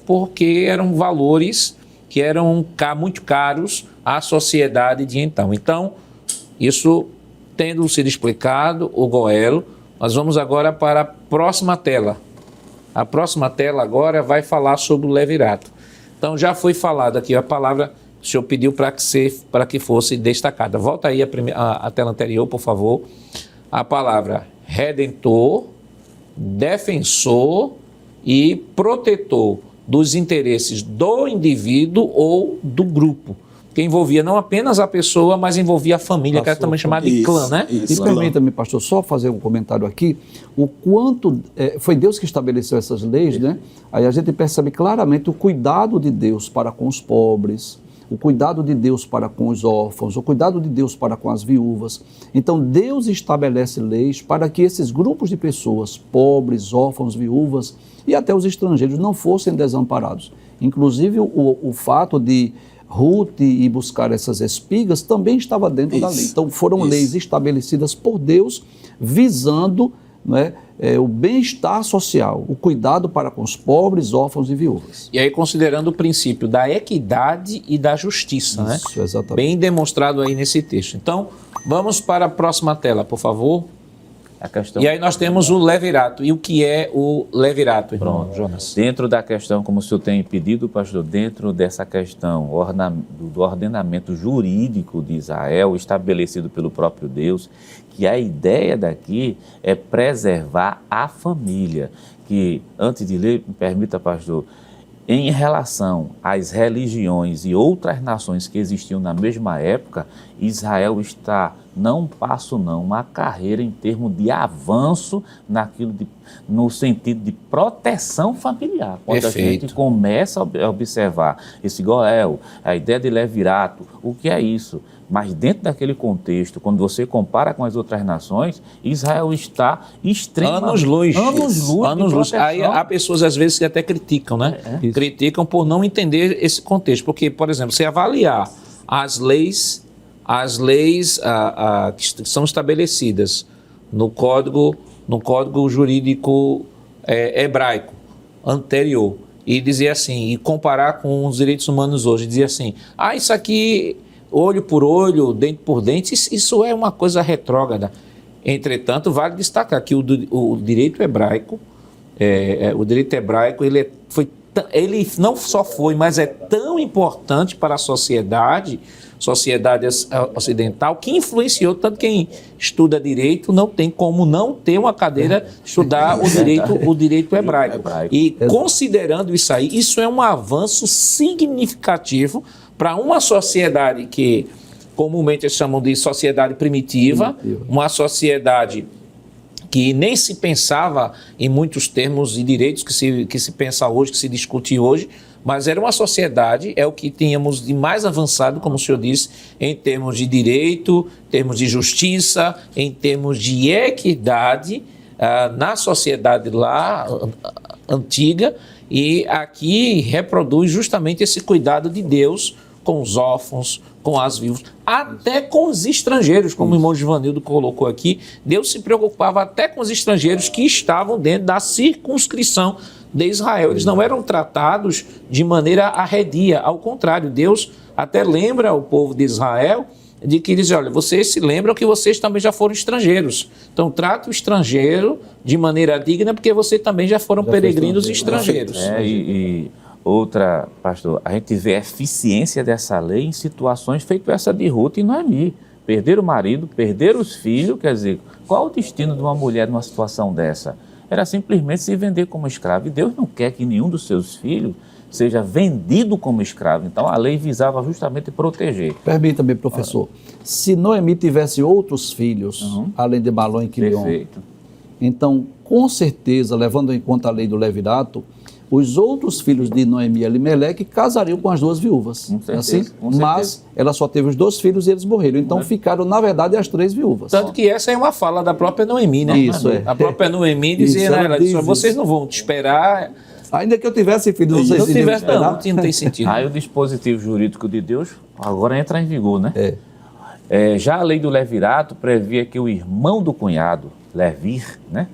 porque eram valores que eram muito caros à sociedade de então. Então, isso tendo sido explicado, o Goel, nós vamos agora para a próxima tela. A próxima tela agora vai falar sobre o Levirato. Então, já foi falado aqui a palavra, o senhor pediu para que fosse destacada. Volta aí a tela anterior, por favor. A palavra redentor, defensor e protetor dos interesses do indivíduo ou do grupo, que envolvia não apenas a pessoa, mas envolvia a família, que era também chamada de clã, né? E permita-me, pastor, só fazer um comentário aqui, o quanto foi Deus que estabeleceu essas leis, né? Aí a gente percebe claramente o cuidado de Deus para com os pobres, o cuidado de Deus para com os órfãos, o cuidado de Deus para com as viúvas. Então, Deus estabelece leis para que esses grupos de pessoas, pobres, órfãos, viúvas e até os estrangeiros, não fossem desamparados. Inclusive, o fato de Ruth ir buscar essas espigas também estava dentro da lei. Então, foram leis estabelecidas por Deus, visando não é? O bem-estar social, o cuidado para com os pobres, órfãos e viúvas. E aí, considerando o princípio da equidade e da justiça, né? Isso, exatamente. Bem demonstrado aí nesse texto. Então, vamos para a próxima tela, por favor. A questão... E aí nós temos o levirato. E o que é o levirato, irmão Jonas? Dentro da questão, como o senhor tem pedido, pastor, dentro dessa questão do ordenamento jurídico de Israel, estabelecido pelo próprio Deus, que a ideia daqui é preservar a família. Que, antes de ler, me permita, pastor, em relação às religiões e outras nações que existiam na mesma época, Israel está, não um passo não, uma carreira em termos de avanço no sentido de proteção familiar. Quando Perfeito. a gente começa a observar esse Goel, a ideia de levirato, o que é isso? Mas dentro daquele contexto, quando você compara com as outras nações, Israel está extremamente... Anos-luz. Anos-luz. Aí há pessoas, às vezes, que até criticam, né? Criticam por não entender esse contexto. Porque, por exemplo, se avaliar as leis que são estabelecidas no código jurídico hebraico anterior, e dizer assim, e comparar com os direitos humanos hoje, dizer assim, isso aqui... olho por olho, dente por dente, isso é uma coisa retrógrada. Entretanto, vale destacar que o direito hebraico, ele não só foi, mas é tão importante para a sociedade ocidental, que influenciou, tanto quem estuda direito não tem como não ter uma cadeira estudar o direito hebraico. E considerando isso aí, isso é um avanço significativo para uma sociedade que comumente eles chamam de sociedade primitiva, uma sociedade que nem se pensava em muitos termos de direitos que se pensa hoje, que se discute hoje, mas era uma sociedade, é o que tínhamos de mais avançado, como o senhor disse, em termos de direito, em termos de justiça, em termos de equidade na sociedade lá antiga, e aqui reproduz justamente esse cuidado de Deus com os órfãos, com as viúvas, até com os estrangeiros, como o irmão Givanildo colocou aqui. Deus se preocupava até com os estrangeiros que estavam dentro da circunscrição de Israel. Eles não eram tratados de maneira arredia, ao contrário, Deus até lembra o povo de Israel de que diz, olha, vocês se lembram que vocês também já foram estrangeiros, então trata o estrangeiro de maneira digna, porque vocês também já foram peregrinos estrangeiros. Outra, pastor, a gente vê a eficiência dessa lei em situações feitas essa de Ruth e Noemi. Perder o marido, perder os filhos, quer dizer, qual o destino de uma mulher numa situação dessa? Era simplesmente se vender como escravo. E Deus não quer que nenhum dos seus filhos seja vendido como escravo. Então a lei visava justamente proteger. Permita-me, professor, se Noemi tivesse outros filhos, além de Malom e Quilion, Perfeito. então, com certeza, levando em conta a lei do levirato, os outros filhos de Noemi e Elimeleque casariam com as duas viúvas. Com certeza, assim? com certeza. Mas ela só teve os 2 filhos e eles morreram. Então ficaram, na verdade, as 3 viúvas. Tanto que essa é uma fala da própria Noemi, né? Isso, A própria Noemi dizia, Isso, né, ela ela disse, diz vocês isso. não vão te esperar. Ainda que eu tivesse filhos, vocês Não iriam tivesse, esperar? não tem sentido. Aí o dispositivo jurídico de Deus agora entra em vigor, né? Já a lei do levirato previa que o irmão do cunhado, levir, né,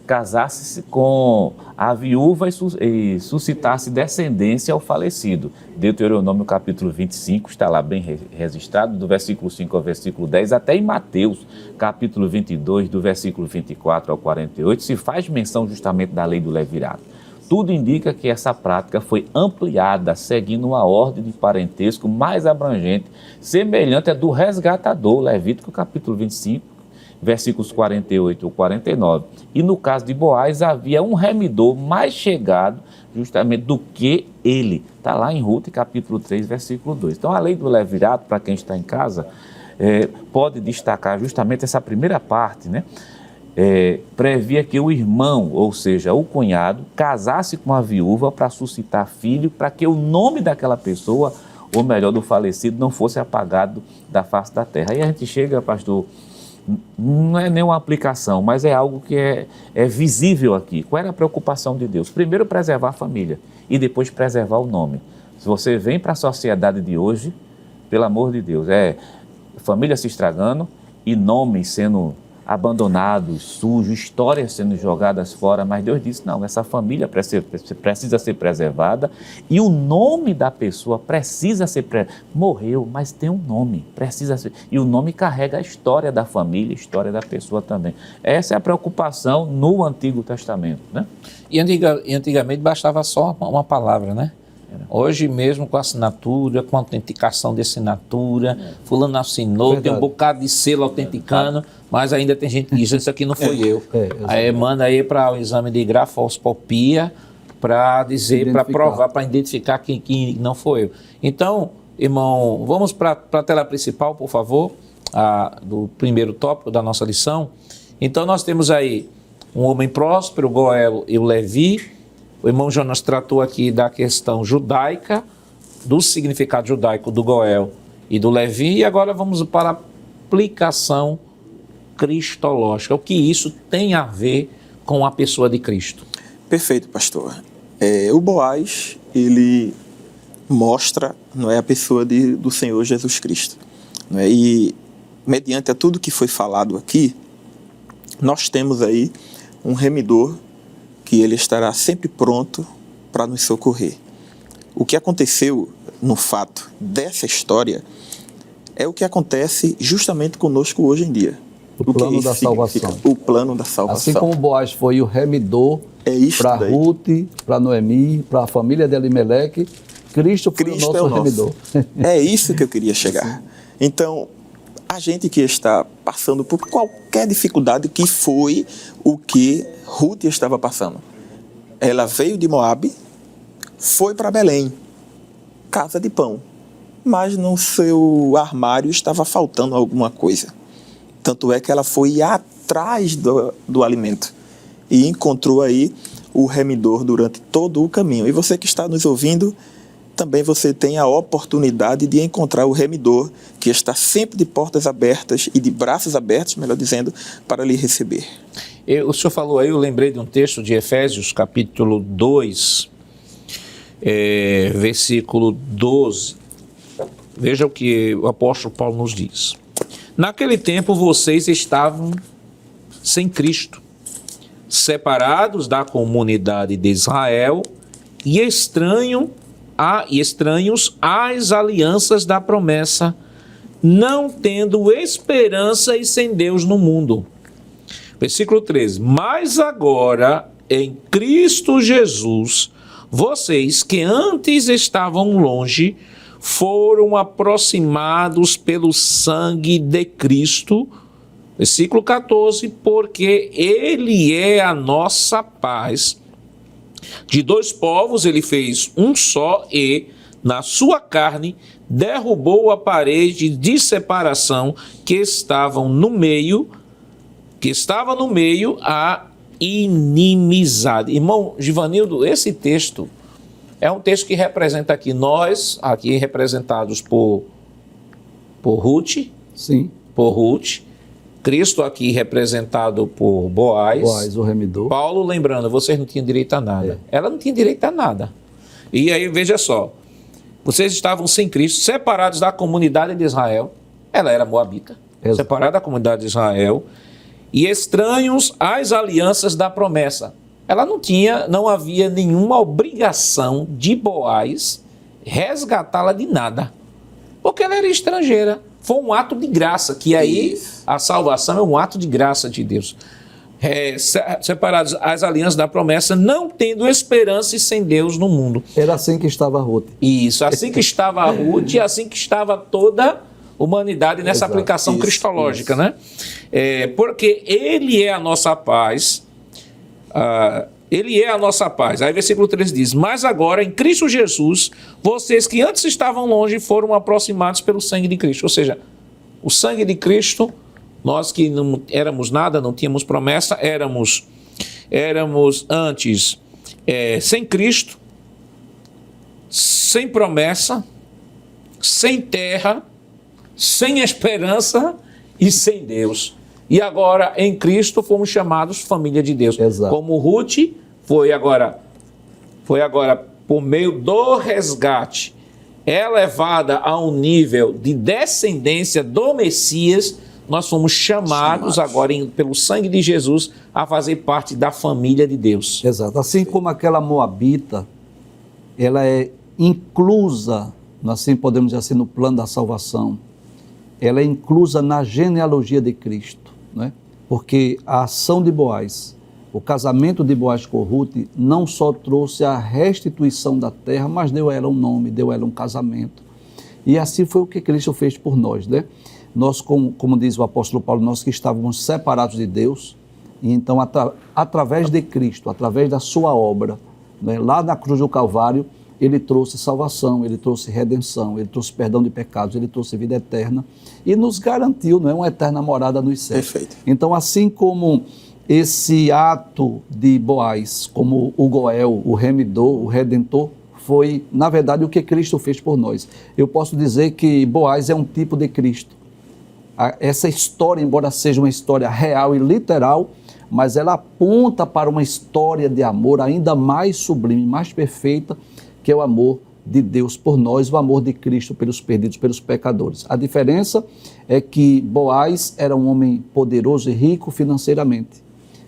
casasse-se com a viúva e suscitasse descendência ao falecido. Deuteronômio capítulo 25, está lá bem registrado, do versículo 5 ao versículo 10, até em Mateus capítulo 22, do versículo 24 ao 48, se faz menção justamente da lei do levirato. Tudo indica que essa prática foi ampliada, seguindo uma ordem de parentesco mais abrangente, semelhante à do resgatador, Levítico capítulo 25, versículos 48 ou 49. E no caso de Boaz, havia um remidor mais chegado justamente do que ele. Está lá em Ruth, capítulo 3, versículo 2. Então, a lei do levirato, para quem está em casa, pode destacar justamente essa primeira parte, né? Previa que o irmão, ou seja, o cunhado, casasse com a viúva para suscitar filho, para que o nome daquela pessoa, ou melhor, do falecido, não fosse apagado da face da terra. Aí a gente chega, pastor, não é nenhuma aplicação, mas é algo que é visível aqui. Qual era a preocupação de Deus? Primeiro, preservar a família e depois preservar o nome. Se você vem para a sociedade de hoje, pelo amor de Deus, família se estragando e nome sendo abandonados, sujos, histórias sendo jogadas fora, mas Deus disse, não, essa família precisa ser preservada e o nome da pessoa precisa ser morreu, mas tem um nome, precisa ser, e o nome carrega a história da família, a história da pessoa também. Essa é a preocupação no Antigo Testamento, né? E antigamente bastava só uma palavra, né? Hoje mesmo com assinatura, com autenticação de assinatura, fulano assinou, Verdade. tem um bocado de selo autenticando, mas ainda tem gente que diz, isso aqui não foi eu. Aí manda aí para o exame de grafoscopia para dizer, para provar, para identificar quem não foi eu. Então, irmão, vamos para a tela principal, por favor, do primeiro tópico da nossa lição. Então nós temos aí um homem próspero, o Goel e o Levi. O irmão Jonas tratou aqui da questão judaica, do significado judaico do Goel e do Levi, e agora vamos para a aplicação cristológica. O que isso tem a ver com a pessoa de Cristo? Perfeito, pastor. O Boaz, ele mostra, não é, a pessoa do Senhor Jesus Cristo. Não é? E, mediante a tudo que foi falado aqui, nós temos aí um remidor que ele estará sempre pronto para nos socorrer. O que aconteceu no fato dessa história é o que acontece justamente conosco hoje em dia. O plano da salvação. O plano da salvação. Assim como Boaz foi o remidor para Ruth, para Noemi, para a família de Elimeleque, Cristo foi o nosso remidor. É isso que eu queria chegar. Então, a gente que está passando por qualquer dificuldade, que foi o que Ruth estava passando. Ela veio de Moabe, foi para Belém, casa de pão, mas no seu armário estava faltando alguma coisa. Tanto é que ela foi atrás do alimento e encontrou aí o remidor durante todo o caminho. E você que está nos ouvindo, também você tem a oportunidade de encontrar o remidor que está sempre de portas abertas e de braços abertos, melhor dizendo, para lhe receber. O senhor falou aí, eu lembrei de um texto de Efésios, capítulo 2, versículo 12. Veja o que o apóstolo Paulo nos diz. Naquele tempo vocês estavam sem Cristo, separados da comunidade de Israel e estranhos às alianças da promessa, não tendo esperança e sem Deus no mundo. Versículo 13. Mas agora, em Cristo Jesus, vocês que antes estavam longe, foram aproximados pelo sangue de Cristo. Versículo 14. Porque Ele é a nossa paz. De dois povos ele fez um só e, na sua carne, derrubou a parede de separação que estava no meio a inimizade. Irmão Givanildo, esse texto é um texto que representa aqui nós, aqui representados por Ruth. Sim. Por Ruth. Cristo aqui representado por Boaz. Boaz, o remidor. Paulo lembrando, vocês não tinham direito a nada. Ela não tinha direito a nada. E aí, veja só, vocês estavam sem Cristo, separados da comunidade de Israel. Ela era moabita, separada da comunidade de Israel, e estranhos às alianças da promessa. Ela não havia nenhuma obrigação de Boaz resgatá-la de nada, porque ela era estrangeira. Foi um ato de graça, que aí a salvação é um ato de graça de Deus. Separados às alianças da promessa, não tendo esperança e sem Deus no mundo. Era assim que estava Ruth. Isso, assim que estava a Ruth e assim que estava toda a humanidade nessa aplicação cristológica, né? Porque Ele é a nossa paz. Ele é a nossa paz. Aí versículo 13 diz, mas agora em Cristo Jesus, vocês que antes estavam longe foram aproximados pelo sangue de Cristo. Ou seja, o sangue de Cristo, nós que não éramos nada, não tínhamos promessa, éramos antes sem Cristo, sem promessa, sem terra, sem esperança e sem Deus. E agora, em Cristo, fomos chamados família de Deus. Exato. Como Ruth foi agora, por meio do resgate, elevada a um nível de descendência do Messias, nós fomos chamados agora, pelo sangue de Jesus, a fazer parte da família de Deus. Exato. Assim como aquela moabita, ela é inclusa, assim podemos dizer assim, no plano da salvação. Ela é inclusa na genealogia de Cristo, né? Porque a ação de Boaz, o casamento de Boaz com Ruth, não só trouxe a restituição da terra, mas deu a ela um nome, deu a ela um casamento. E assim foi o que Cristo fez por nós, né? Nós, como diz o apóstolo Paulo, nós que estávamos separados de Deus, e então através de Cristo, através da sua obra, né, lá na cruz do Calvário, ele trouxe salvação, ele trouxe redenção, ele trouxe perdão de pecados, ele trouxe vida eterna e nos garantiu, não é, uma eterna morada nos céus. Perfeito. Então, assim como esse ato de Boaz, como o Goel, o remidor, o redentor, foi, na verdade, o que Cristo fez por nós. Eu posso dizer que Boaz é um tipo de Cristo. Essa história, embora seja uma história real e literal, mas ela aponta para uma história de amor ainda mais sublime, mais perfeita, que é o amor de Deus por nós, o amor de Cristo pelos perdidos, pelos pecadores. A diferença é que Boaz era um homem poderoso e rico financeiramente.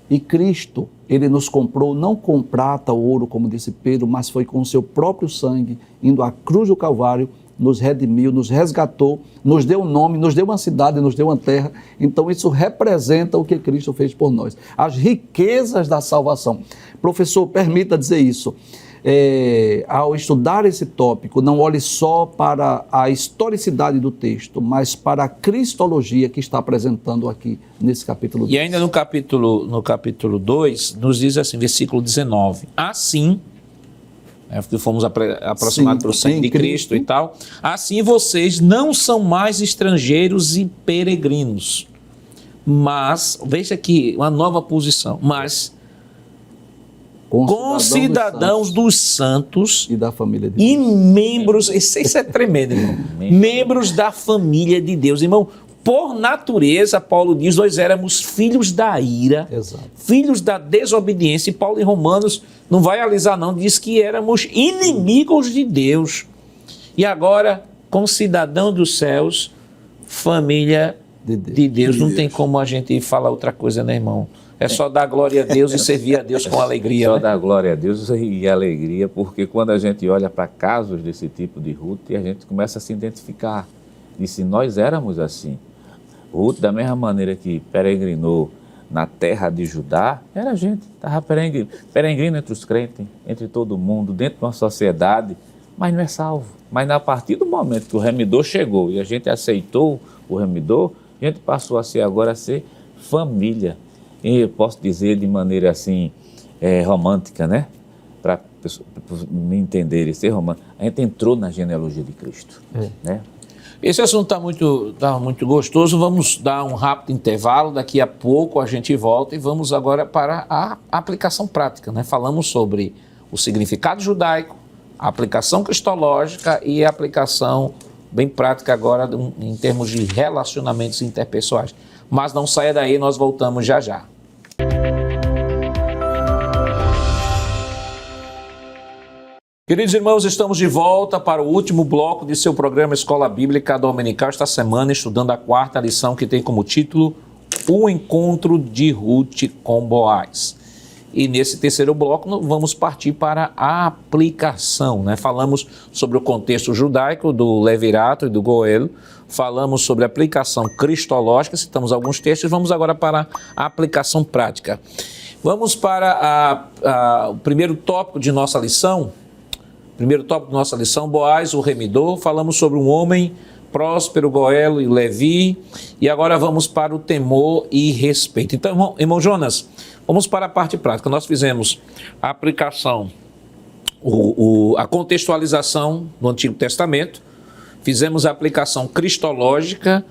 E Cristo, ele nos comprou não com prata ou ouro, como disse Pedro, mas foi com o seu próprio sangue, indo à cruz do Calvário, nos redimiu, nos resgatou, nos deu um nome, nos deu uma cidade, nos deu uma terra. Então isso representa o que Cristo fez por nós. As riquezas da salvação. Professor, permita dizer isso. Ao estudar esse tópico, não olhe só para a historicidade do texto, mas para a cristologia que está apresentando aqui nesse capítulo 2. E ainda no capítulo 2, nos diz assim, versículo 19, assim, porque fomos aproximados pelo sangue de Cristo e tal, assim vocês não são mais estrangeiros e peregrinos, mas, veja aqui, uma nova posição, mas concidadãos dos santos e da família de Deus. E Deus. membros, isso é tremendo, irmão, membros da família de Deus. Irmão, por natureza, Paulo diz, nós éramos filhos da ira, Exato. filhos da desobediência, e Paulo em Romanos não vai alisar não, diz que éramos inimigos de Deus. E agora, concidadão dos céus, família de Deus. Não tem como a gente falar outra coisa, né, irmão? É só dar glória a Deus e servir a Deus com alegria. Só né? dar glória a Deus e alegria, porque quando a gente olha para casos desse tipo de Ruth, a gente começa a se identificar. E se nós éramos assim, Ruth, da mesma maneira que peregrinou na terra de Judá, era a gente, estava peregrino entre os crentes, entre todo mundo, dentro de uma sociedade, mas não é salvo. Mas a partir do momento que o remidor chegou e a gente aceitou o remidor, a gente passou a ser agora a ser família. E eu posso dizer de maneira assim, romântica, né? Para me entenderem, ser romântico. A gente entrou na genealogia de Cristo, né? Esse assunto tá muito gostoso, vamos dar um rápido intervalo, daqui a pouco a gente volta e vamos agora para a aplicação prática, né? Falamos sobre o significado judaico, a aplicação cristológica e a aplicação bem prática agora em termos de relacionamentos interpessoais. Mas não saia daí, nós voltamos já já. Queridos irmãos, estamos de volta para o último bloco de seu programa Escola Bíblica Dominical, esta semana estudando a 4ª lição que tem como título O Encontro de Ruth com Boaz. E nesse terceiro bloco vamos partir para a aplicação, né? Falamos sobre o contexto judaico do Levirato e do Goel, falamos sobre a aplicação cristológica, citamos alguns textos, vamos agora para a aplicação prática. Vamos para o primeiro tópico de nossa lição. Boaz, o remidor. Falamos sobre um homem próspero, Goel e Levi. E agora vamos para o temor e respeito. Então, irmão Jonas, vamos para a parte prática. Nós fizemos a aplicação, a contextualização do Antigo Testamento, fizemos a aplicação cristológica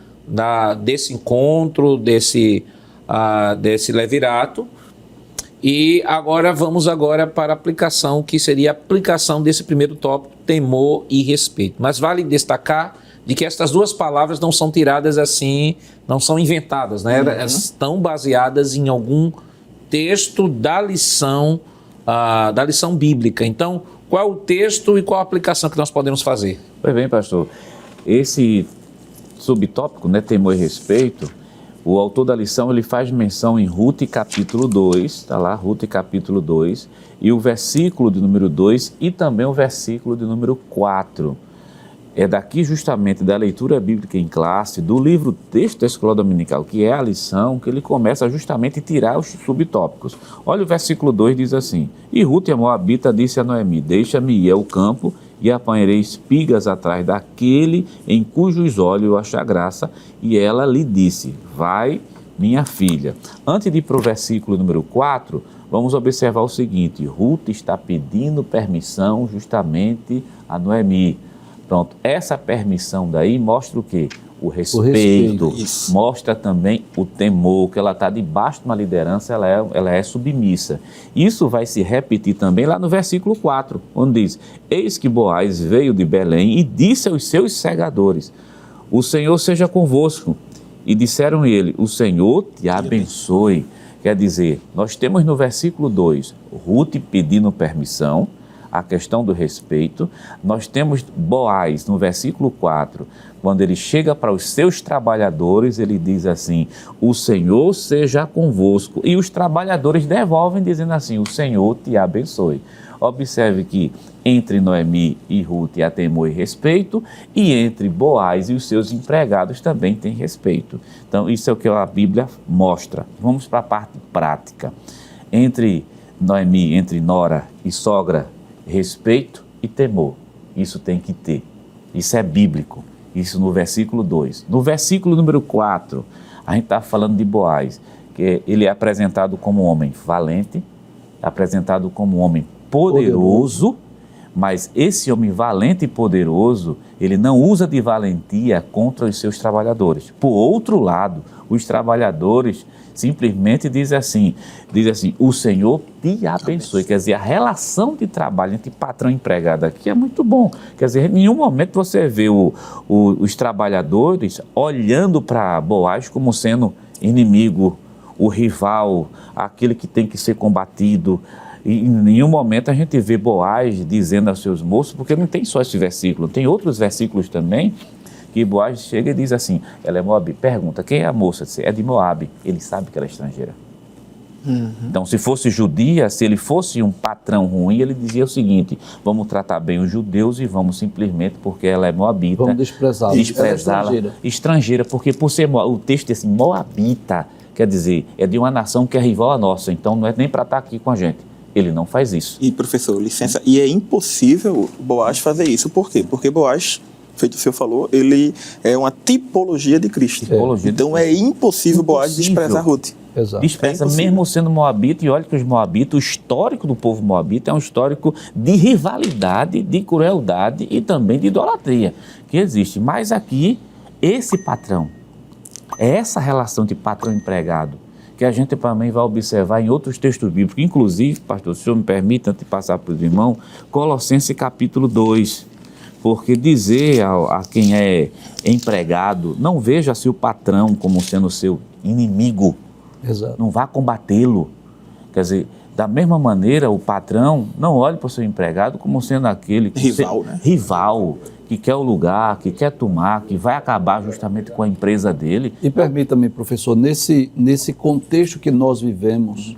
desse encontro, desse levirato, e agora vamos para a aplicação, que seria a aplicação desse primeiro tópico, temor e respeito. Mas vale destacar de que estas duas palavras não são tiradas assim, não são inventadas, né? Elas estão baseadas em algum texto da lição bíblica. Então, qual é o texto e qual a aplicação que nós podemos fazer? Pois bem, pastor, esse subtópico, né, temor e respeito, O autor da lição, ele faz menção em Ruth capítulo 2, está lá, Ruth capítulo 2, e o versículo de número 2 e também o versículo de número 4. É daqui justamente da leitura bíblica em classe, do livro Texto da Escola Dominical, que é a lição, que ele começa justamente a tirar os subtópicos. Olha o versículo 2, diz assim: E Ruth, a moabita, disse a Noemi: Deixa-me ir ao campo e apanharei espigas atrás daquele em cujos olhos eu achar graça. E ela lhe disse: Vai, minha filha. Antes de ir para o versículo número 4, vamos observar o seguinte: Ruth está pedindo permissão justamente a Noemi. Pronto, essa permissão daí mostra o quê? O respeito, mostra também o temor, que ela está debaixo de uma liderança, ela é submissa. Isso vai se repetir também lá no versículo 4, onde diz: Eis que Boaz veio de Belém e disse aos seus segadores: O Senhor seja convosco. E disseram ele: O Senhor te abençoe. Quer dizer, nós temos no versículo 2, Ruth pedindo permissão, a questão do respeito. Nós temos Boaz no versículo 4, quando ele chega para os seus trabalhadores, ele diz assim: o Senhor seja convosco. E os trabalhadores devolvem dizendo assim: o Senhor te abençoe. Observe que entre Noemi e Ruth há temor e respeito, e entre Boaz e os seus empregados também tem respeito. Então isso é o que a Bíblia mostra. Vamos para a parte prática. Entre Noemi, entre nora e sogra, respeito e temor. Isso tem que ter. Isso é bíblico. Isso no versículo 2. No versículo número 4, a gente está falando de Boaz, que ele é apresentado como um homem valente, apresentado como um homem poderoso, mas esse homem valente e poderoso, ele não usa de valentia contra os seus trabalhadores. Por outro lado, os trabalhadores simplesmente dizem assim, o Senhor te abençoe. Quer dizer, a relação de trabalho entre patrão e empregado aqui é muito bom. Quer dizer, em nenhum momento você vê os trabalhadores olhando para Boaz como sendo inimigo, o rival, aquele que tem que ser combatido. E em nenhum momento a gente vê Boaz dizendo aos seus moços, porque não tem só esse versículo, tem outros versículos também, que Boaz chega e diz assim, ela é moabita. Pergunta, quem é a moça? É de Moabe. Ele sabe que ela é estrangeira. Então, se fosse judia, se ele fosse um patrão ruim, ele dizia o seguinte: vamos tratar bem os judeus e vamos simplesmente, porque ela é moabita, vamos desprezá-la. Estrangeira, porque por ser o texto diz assim, moabita, quer dizer, é de uma nação que é rival à nossa, então não é nem para estar aqui com a gente. Ele não faz isso. E, professor, licença, e é impossível Boaz fazer isso. Por quê? Porque Boaz, feito o senhor falou, ele é uma tipologia de Cristo. Então é impossível Boaz desprezar Ruth. Exato. Despreza mesmo sendo moabita, e olha que os moabitas, o histórico do povo moabita é um histórico de rivalidade, de crueldade e também de idolatria que existe. Mas aqui, esse patrão, é essa relação de patrão e empregado, que a gente também vai observar em outros textos bíblicos, inclusive, pastor, se o senhor me permite, antes de passar para os irmãos, Colossenses capítulo 2, porque dizer a quem é empregado, não veja se o patrão como sendo seu inimigo, Exato. Não vá combatê-lo. Quer dizer, da mesma maneira, o patrão não olhe para o seu empregado como sendo aquele que rival, que quer o lugar, que quer tomar, que vai acabar justamente com a empresa dele. E permita-me, professor, nesse contexto que nós vivemos,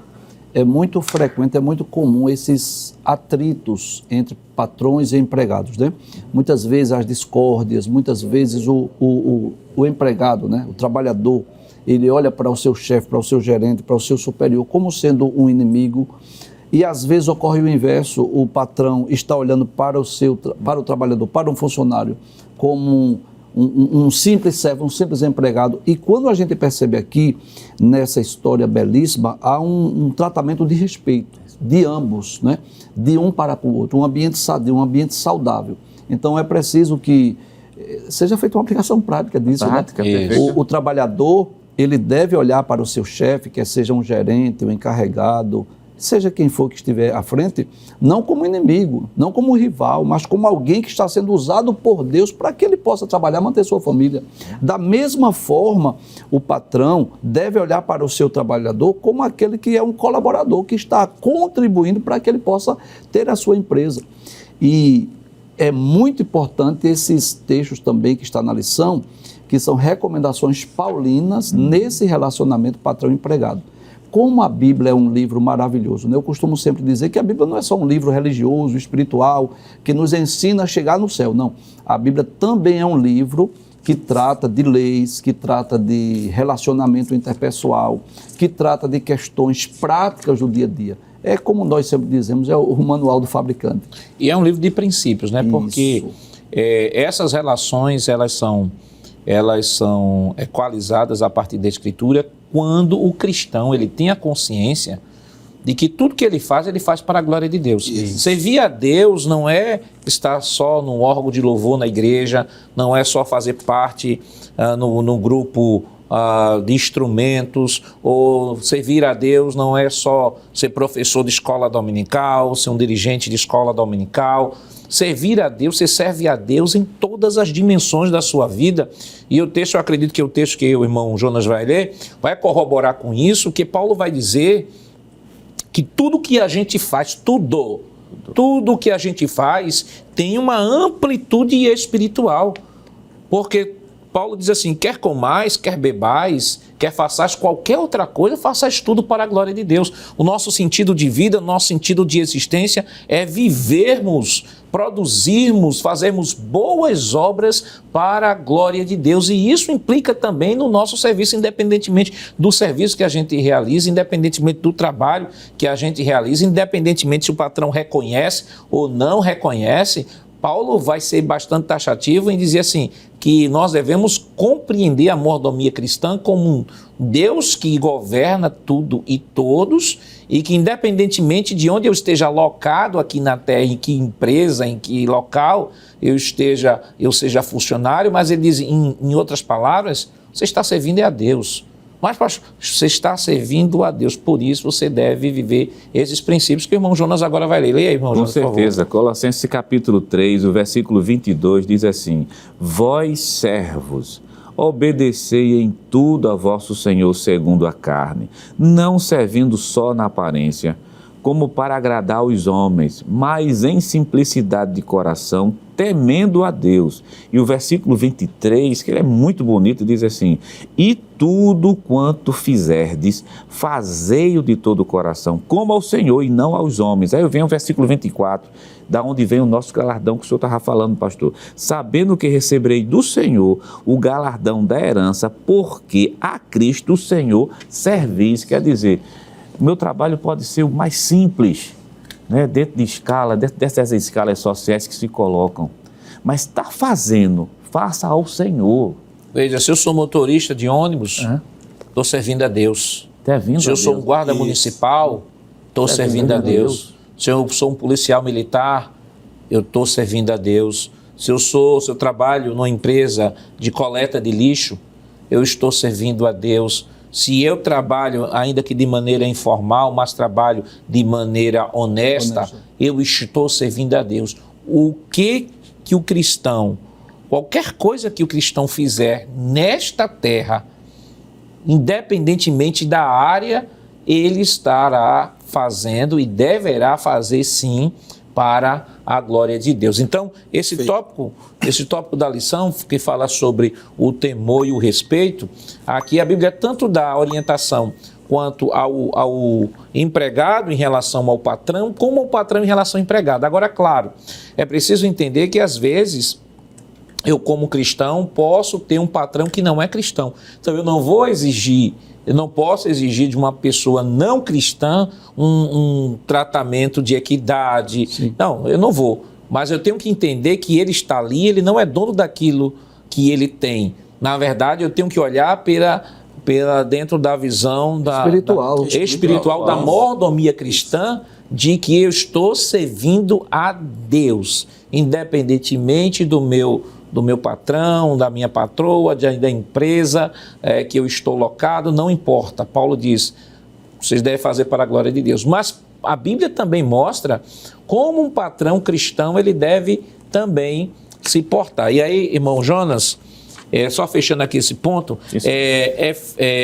é muito frequente, é muito comum esses atritos entre patrões e empregados, né? Muitas vezes as discórdias, muitas vezes o empregado, né? O trabalhador, ele olha para o seu chefe, para o seu gerente, para o seu superior como sendo um inimigo, e às vezes ocorre o inverso, o patrão está olhando para o trabalhador, para um funcionário, como um simples servo, um simples empregado. E quando a gente percebe aqui, nessa história belíssima, há um tratamento de respeito de ambos, né? De um para o outro, um ambiente sadio, um ambiente saudável. Então é preciso que seja feita uma aplicação prática disso. Prática, né? O trabalhador, ele deve olhar para o seu chefe, quer seja um gerente, um encarregado, seja quem for que estiver à frente, não como inimigo, não como rival, mas como alguém que está sendo usado por Deus para que ele possa trabalhar, manter sua família. Da mesma forma, o patrão deve olhar para o seu trabalhador como aquele que é um colaborador, que está contribuindo para que ele possa ter a sua empresa. E é muito importante esses textos também que está na lição, que são recomendações paulinas nesse relacionamento patrão-empregado. Como a Bíblia é um livro maravilhoso, né? Eu costumo sempre dizer que a Bíblia não é só um livro religioso, espiritual, que nos ensina a chegar no céu, não. A Bíblia também é um livro que trata de leis, que trata de relacionamento interpessoal, que trata de questões práticas do dia a dia. É como nós sempre dizemos, é o manual do fabricante. E é um livro de princípios, né? Porque essas relações, elas são equalizadas a partir da Escritura quando o cristão ele tem a consciência de que tudo que ele faz para a glória de Deus. Servir a Deus não é estar só num órgão de louvor na igreja, não é só fazer parte no grupo de instrumentos, ou servir a Deus não é só ser professor de escola dominical, ser um dirigente de escola dominical. Servir a Deus, você serve a Deus em todas as dimensões da sua vida. E o texto, eu acredito que o texto que o irmão Jonas vai ler, vai corroborar com isso, que Paulo vai dizer que tudo que a gente faz, tudo que a gente faz tem uma amplitude espiritual. Porque Paulo diz assim, quer comais, quer bebais, quer façais qualquer outra coisa, façais tudo para a glória de Deus. O nosso sentido de vida, o nosso sentido de existência é vivermos, produzirmos, fazermos boas obras para a glória de Deus. E isso implica também no nosso serviço, independentemente do serviço que a gente realiza, independentemente do trabalho que a gente realiza, independentemente se o patrão reconhece ou não reconhece. Paulo vai ser bastante taxativo em dizer assim, que nós devemos compreender a mordomia cristã como um Deus que governa tudo e todos, e que independentemente de onde eu esteja alocado aqui na terra, em que empresa, em que local eu seja funcionário, mas ele diz, em outras palavras, você está servindo a Deus. Mas, pastor, você está servindo a Deus, por isso você deve viver esses princípios que o irmão Jonas agora vai ler. Leia aí, irmão Jonas, por certeza. Colossenses capítulo 3, o versículo 22 diz assim, vós servos, obedecei em tudo a vosso Senhor segundo a carne, não servindo só na aparência, como para agradar os homens, mas em simplicidade de coração, temendo a Deus. E o versículo 23, que ele é muito bonito, diz assim, e tudo quanto fizerdes, fazei-o de todo o coração, como ao Senhor e não aos homens. Aí vem o versículo 24, da onde vem o nosso galardão que o senhor estava falando, pastor. Sabendo que receberei do Senhor o galardão da herança, porque a Cristo o Senhor servis. Quer dizer, o meu trabalho pode ser o mais simples, né, dentro de escala, dentro dessas escalas sociais que se colocam, mas está fazendo, faça ao Senhor. Veja, se eu sou motorista de ônibus, estou servindo a Deus. Se eu sou um guarda municipal, estou servindo a Deus. Se eu sou um policial militar, eu estou servindo a Deus. Se eu trabalho numa empresa de coleta de lixo, eu estou servindo a Deus. Se eu trabalho, ainda que de maneira informal, mas trabalho de maneira honesta, eu estou servindo a Deus. O que o cristão, qualquer coisa que o cristão fizer nesta terra, independentemente da área, ele estará fazendo e deverá fazer sim para a glória de Deus. Então, esse tópico da lição, que fala sobre o temor e o respeito, aqui a Bíblia tanto dá orientação quanto ao empregado em relação ao patrão, como ao patrão em relação ao empregado. Agora, claro, é preciso entender que às vezes eu, como cristão, posso ter um patrão que não é cristão. Então, eu não posso exigir de uma pessoa não cristã um tratamento de equidade. Sim. Não, eu não vou. Mas eu tenho que entender que ele está ali, ele não é dono daquilo que ele tem. Na verdade, eu tenho que olhar dentro da visão espiritual da mordomia cristã, de que eu estou servindo a Deus, independentemente do meu patrão, da minha patroa, da empresa que eu estou locado, não importa. Paulo diz, vocês devem fazer para a glória de Deus. Mas a Bíblia também mostra como um patrão cristão ele deve também se portar. E aí, irmão Jonas, só fechando aqui esse ponto,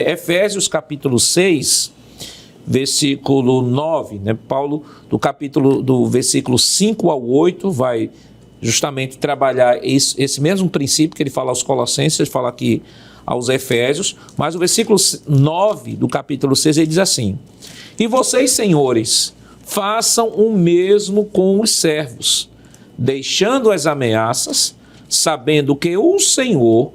Efésios capítulo 6, versículo 9, né? Paulo, do versículo 5 ao 8, vai justamente trabalhar esse mesmo princípio que ele fala aos Colossenses, ele fala aqui aos Efésios, mas o versículo 9 do capítulo 6, ele diz assim: e vocês, senhores, façam o mesmo com os servos, deixando as ameaças, sabendo que o Senhor,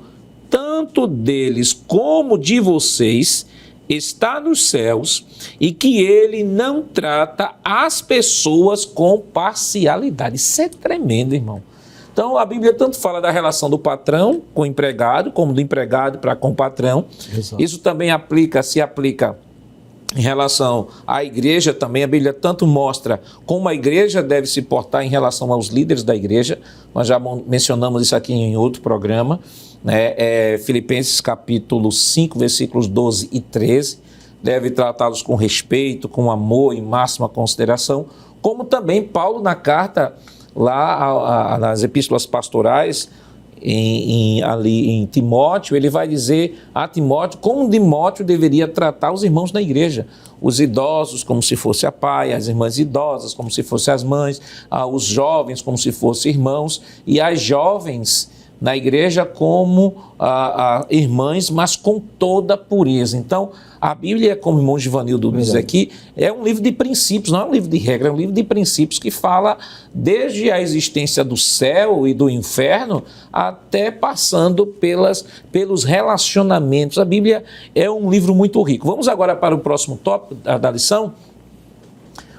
tanto deles como de vocês, está nos céus e que ele não trata as pessoas com parcialidade. Isso é tremendo, irmão. Então, a Bíblia tanto fala da relação do patrão com o empregado, como do empregado para com o patrão. Exato. Isso também se aplica em relação à igreja também. A Bíblia tanto mostra como a igreja deve se portar em relação aos líderes da igreja. Nós já mencionamos isso aqui em outro programa, né? Filipenses capítulo 5, versículos 12 e 13. Deve tratá-los com respeito, com amor e máxima consideração. Como também Paulo na carta, lá nas epístolas pastorais, ali em Timóteo, ele vai dizer a Timóteo como Timóteo deveria tratar os irmãos da igreja, os idosos como se fosse a pai, as irmãs idosas como se fossem as mães, os jovens como se fossem irmãos, e as jovens na igreja como irmãs, mas com toda pureza. Então, a Bíblia, como o irmão Givanildo diz aqui, é um livro de princípios, não é um livro de regra, é um livro de princípios que fala desde a existência do céu e do inferno até passando pelos relacionamentos. A Bíblia é um livro muito rico. Vamos agora para o próximo tópico da lição.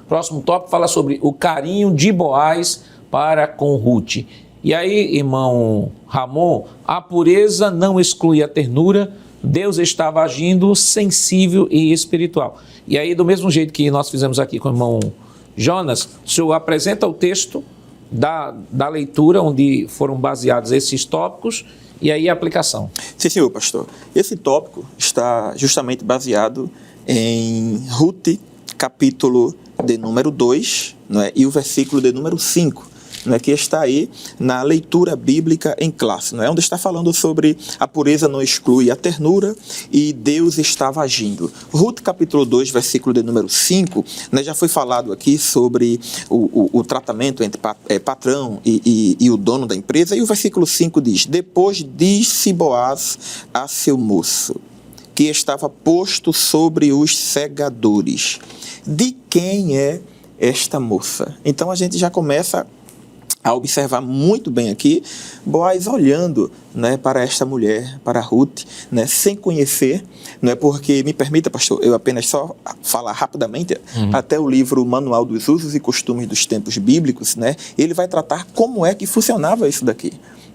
O próximo tópico fala sobre o carinho de Boaz para com Ruth. E aí, irmão Ramon, a pureza não exclui a ternura. Deus estava agindo sensível e espiritual. E aí, do mesmo jeito que nós fizemos aqui com o irmão Jonas, o senhor apresenta o texto da leitura, onde foram baseados esses tópicos, e aí a aplicação. Sim, senhor pastor. Esse tópico está justamente baseado em Ruth, capítulo de número 2, não é? E o versículo de número 5. Não é, que está aí na leitura bíblica em classe, não é? Onde está falando sobre a pureza não exclui a ternura e Deus estava agindo. Ruth capítulo 2, versículo de número 5, né, já foi falado aqui sobre o tratamento entre patrão e o dono da empresa, e o versículo 5 diz: depois disse Boaz a seu moço, que estava posto sobre os segadores: de quem é esta moça? Então a gente já começa a observar muito bem aqui, Boaz olhando, né, para esta mulher, para Ruth, né, sem conhecer, não é? Porque, me permita, pastor, eu apenas só falar rapidamente, até o livro Manual dos Usos e Costumes dos Tempos Bíblicos, né, ele vai tratar como é que funcionava isso daqui.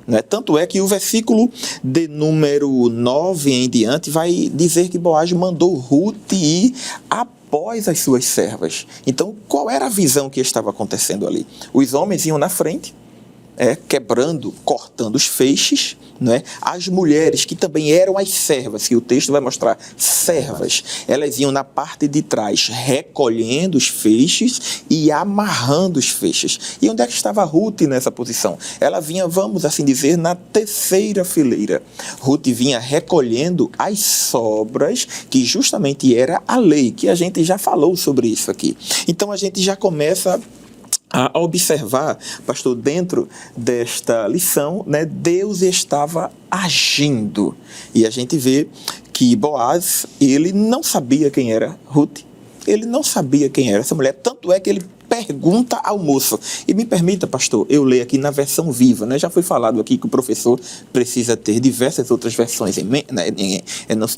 Né? Tanto é que o versículo de número 9 em diante vai dizer que Boaz mandou Ruth ir após as suas servas. Então, qual era a visão que estava acontecendo ali? Os homens iam na frente, quebrando, cortando os feixes, não é? As mulheres, que também eram as servas, que o texto vai mostrar, servas, elas iam na parte de trás, recolhendo os feixes e amarrando os feixes. E onde é que estava Ruth nessa posição? Ela vinha, vamos assim dizer, na terceira fileira. Ruth vinha recolhendo as sobras, que justamente era a lei, que a gente já falou sobre isso aqui. Então, a gente já começa a observar, pastor, dentro desta lição, né, Deus estava agindo. E a gente vê que Boaz, ele não sabia quem era Ruth, ele não sabia quem era essa mulher, tanto é que ele pergunta ao moço. E me permita, pastor, eu leio aqui na versão viva, né? Já foi falado aqui que o professor precisa ter diversas outras versões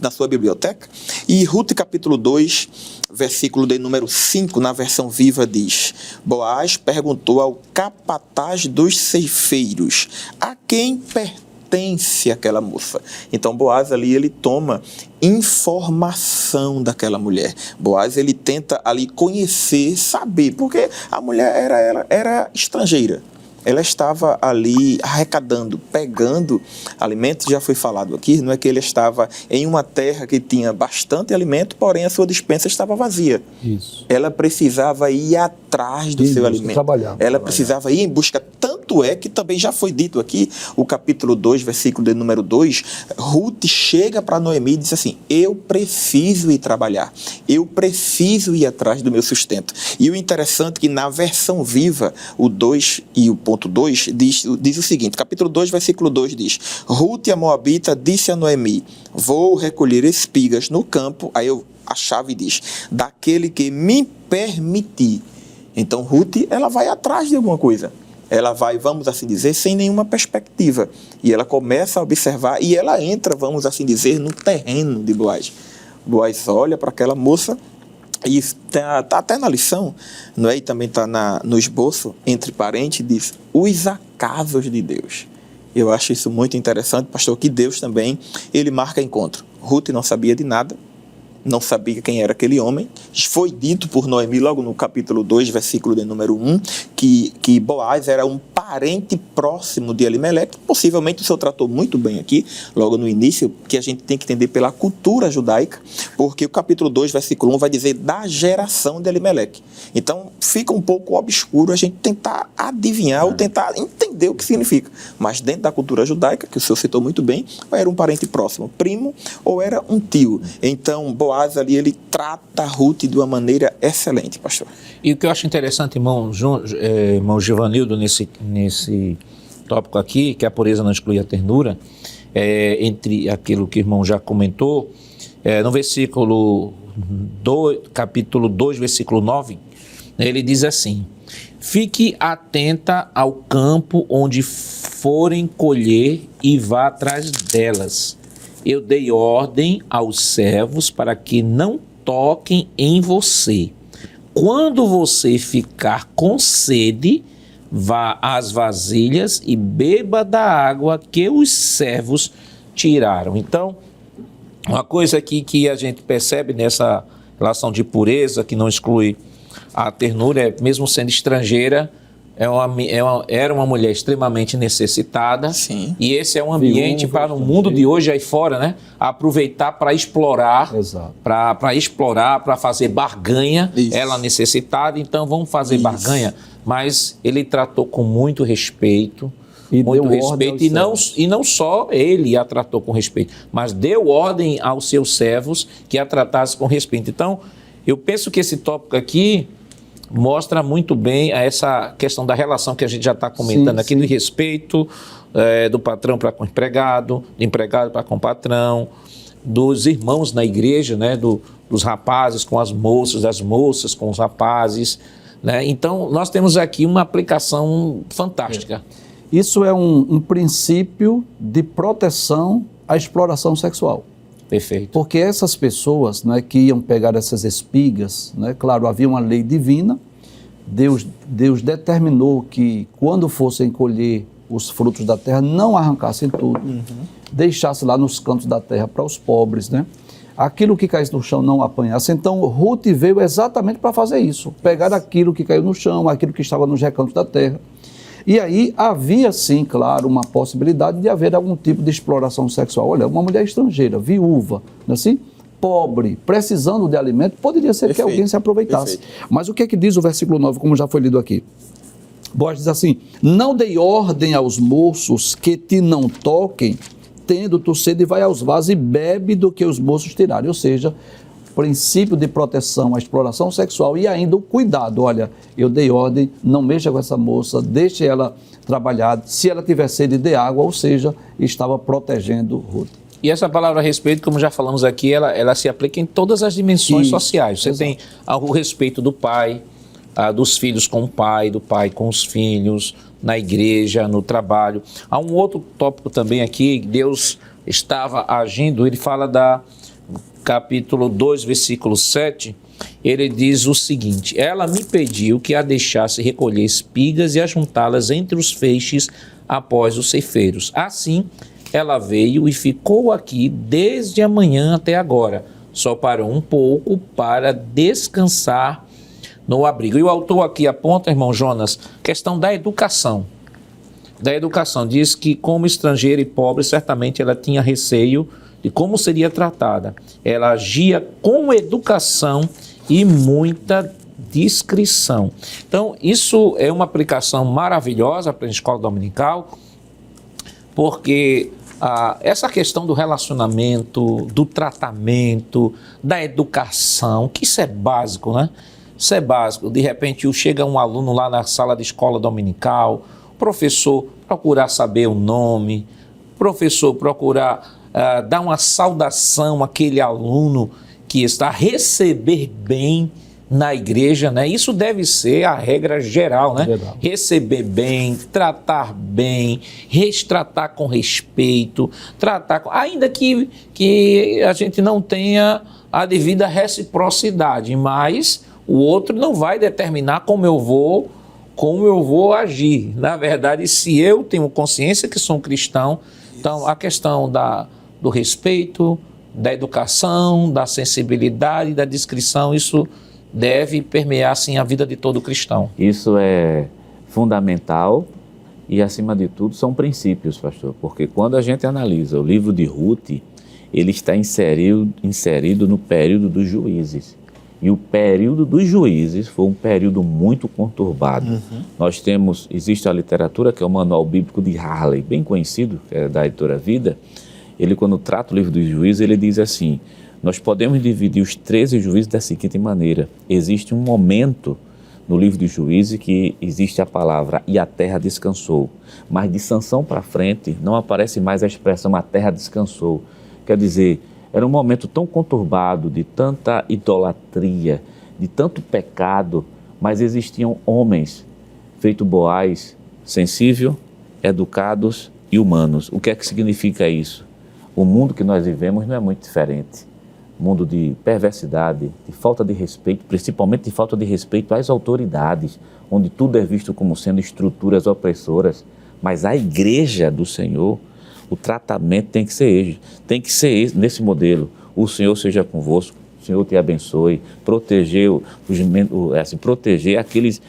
na sua biblioteca. E Ruth capítulo 2, versículo de número 5, na versão viva, diz: Boaz perguntou ao capataz dos ceifeiros: a quem pertence aquela moça? Então Boaz ali, ele toma informação daquela mulher. Boaz, ele tenta ali conhecer, saber, porque a mulher era estrangeira. Ela estava ali arrecadando, pegando alimentos, já foi falado aqui, não é que ele estava em uma terra que tinha bastante alimento, porém a sua despensa estava vazia. Isso. Ela precisava ir atrás do seu alimento. Ela precisava ir em busca, tanto é que também já foi dito aqui, o capítulo 2, versículo de número 2, Ruth chega para Noemi e diz assim: eu preciso ir trabalhar, eu preciso ir atrás do meu sustento. E o interessante é que na versão viva, o 2 e o ponto 2.2 diz o seguinte, capítulo 2, versículo 2 diz: Rute a Moabita disse a Noemi: vou recolher espigas no campo, aí a chave diz, daquele que me permitir. Então Rute, ela vai atrás de alguma coisa. Ela vai, vamos assim dizer, sem nenhuma perspectiva. E ela começa a observar e ela entra, vamos assim dizer, no terreno de Boaz. Boaz olha para aquela moça e está até na lição, não é? E também está no esboço, entre parênteses, diz os acasos de Deus. Eu acho isso muito interessante, pastor, que Deus também, ele marca encontro. Ruth não sabia de nada, não sabia quem era aquele homem. Foi dito por Noemi, logo no capítulo 2, versículo de número 1, que Boaz era um parente próximo de Elimeleque. Possivelmente o senhor tratou muito bem aqui, logo no início, que a gente tem que entender pela cultura judaica, porque o capítulo 2, versículo 1 vai dizer da geração de Elimeleque. Então fica um pouco obscuro a gente tentar adivinhar ou tentar entender o que significa. Mas dentro da cultura judaica, que o senhor citou muito bem, era um parente próximo, primo ou era um tio. Então Boaz ali, ele trata Ruth de uma maneira excelente, pastor. E o que eu acho interessante, irmão Givanildo, nesse tópico aqui, que a pureza não exclui a ternura, entre aquilo que o irmão já comentou, no versículo 2, capítulo 2, versículo 9, ele diz assim: fique atenta ao campo onde forem colher e vá atrás delas. Eu dei ordem aos servos para que não toquem em você. Quando você ficar com sede, vá às vasilhas e beba da água que os servos tiraram. Então, uma coisa aqui que a gente percebe nessa relação de pureza, que não exclui a ternura, é mesmo sendo estrangeira, era uma mulher extremamente necessitada. Sim. E esse é um ambiente para o mundo de hoje aí fora, né? Aproveitar para explorar, para explorar, para fazer barganha. Isso. Ela necessitada, então vamos fazer barganha. Mas ele tratou com muito respeito. E não só ele a tratou com respeito, mas deu ordem aos seus servos que a tratassem com respeito. Então, eu penso que esse tópico aqui mostra muito bem essa questão da relação que a gente já está comentando aqui, do respeito do patrão para com o empregado, do empregado para com o patrão, dos irmãos na igreja, né, dos rapazes com as moças, das moças com os rapazes, né? Então, nós temos aqui uma aplicação fantástica. Isso é um princípio de proteção à exploração sexual. Perfeito. Porque essas pessoas, né, que iam pegar essas espigas, né, claro, havia uma lei divina, Deus determinou que quando fossem colher os frutos da terra, não arrancassem tudo, deixasse lá nos cantos da terra para os pobres, né? Aquilo que caísse no chão não apanhasse. Então, Ruth veio exatamente para fazer isso, pegar aquilo que caiu no chão, aquilo que estava nos recantos da terra. E aí havia, sim, claro, uma possibilidade de haver algum tipo de exploração sexual. Olha, uma mulher estrangeira, viúva, não é assim? Pobre, precisando de alimento, poderia ser que alguém se aproveitasse. Mas o que é que diz o versículo 9, como já foi lido aqui? Boaz diz assim: não dei ordem aos moços que te não toquem, tendo tu sede, vai aos vasos e bebe do que os moços tirarem. Ou seja, princípio de proteção à exploração sexual e ainda o cuidado. Olha, eu dei ordem, não mexa com essa moça, deixe ela trabalhar, se ela tiver sede de água, ou seja, estava protegendo Ruth. E essa palavra respeito, como já falamos aqui, ela se aplica em todas as dimensões sociais. Você tem o respeito do pai, dos filhos com o pai, do pai com os filhos, na igreja, no trabalho. Há um outro tópico também aqui, Deus estava agindo, ele fala capítulo 2, versículo 7, ele diz o seguinte: ela me pediu que a deixasse recolher espigas e ajuntá-las entre os feixes após os ceifeiros. Assim, ela veio e ficou aqui desde a manhã até agora. Só parou um pouco para descansar no abrigo. E o autor aqui aponta, irmão Jonas, questão da educação. Da educação. Diz que como estrangeira e pobre, certamente ela tinha receio de como seria tratada. Ela agia com educação e muita discrição. Então, isso é uma aplicação maravilhosa para a escola dominical, porque essa questão do relacionamento, do tratamento, da educação, que isso é básico, né? Isso é básico. De repente, chega um aluno lá na sala de escola dominical, professor procurar saber o nome, professor procurar dar uma saudação àquele aluno que está a receber bem na igreja, né? Isso deve ser a regra geral, né? Geral. Receber bem, tratar bem, tratar com respeito, ainda que a gente não tenha a devida reciprocidade, mas o outro não vai determinar como eu vou agir. Na verdade, se eu tenho consciência que sou um cristão, então a questão do respeito, da educação, da sensibilidade, da discrição, isso deve permear, sim, a vida de todo cristão. Isso é fundamental e, acima de tudo, são princípios, pastor, porque quando a gente analisa o livro de Ruth, ele está inserido no período dos juízes. E o período dos juízes foi um período muito conturbado. Existe a literatura, que é o Manual Bíblico de Harley, bem conhecido, que é da editora Vida. Ele, quando trata o livro dos juízes, ele diz assim: nós podemos dividir os 13 juízes da seguinte maneira. Existe um momento no livro dos juízes que existe a palavra "e a terra descansou", mas de Sansão para frente não aparece mais a expressão "a terra descansou". Quer dizer, era um momento tão conturbado, de tanta idolatria, de tanto pecado, mas existiam homens, feito Boaz, sensível, educados e humanos. O que é que significa isso? O mundo que nós vivemos não é muito diferente. Mundo de perversidade, de falta de respeito, principalmente de falta de respeito às autoridades, onde tudo é visto como sendo estruturas opressoras. Mas a igreja do Senhor, o tratamento tem que ser nesse modelo. O Senhor seja convosco, o Senhor te abençoe, proteger aqueles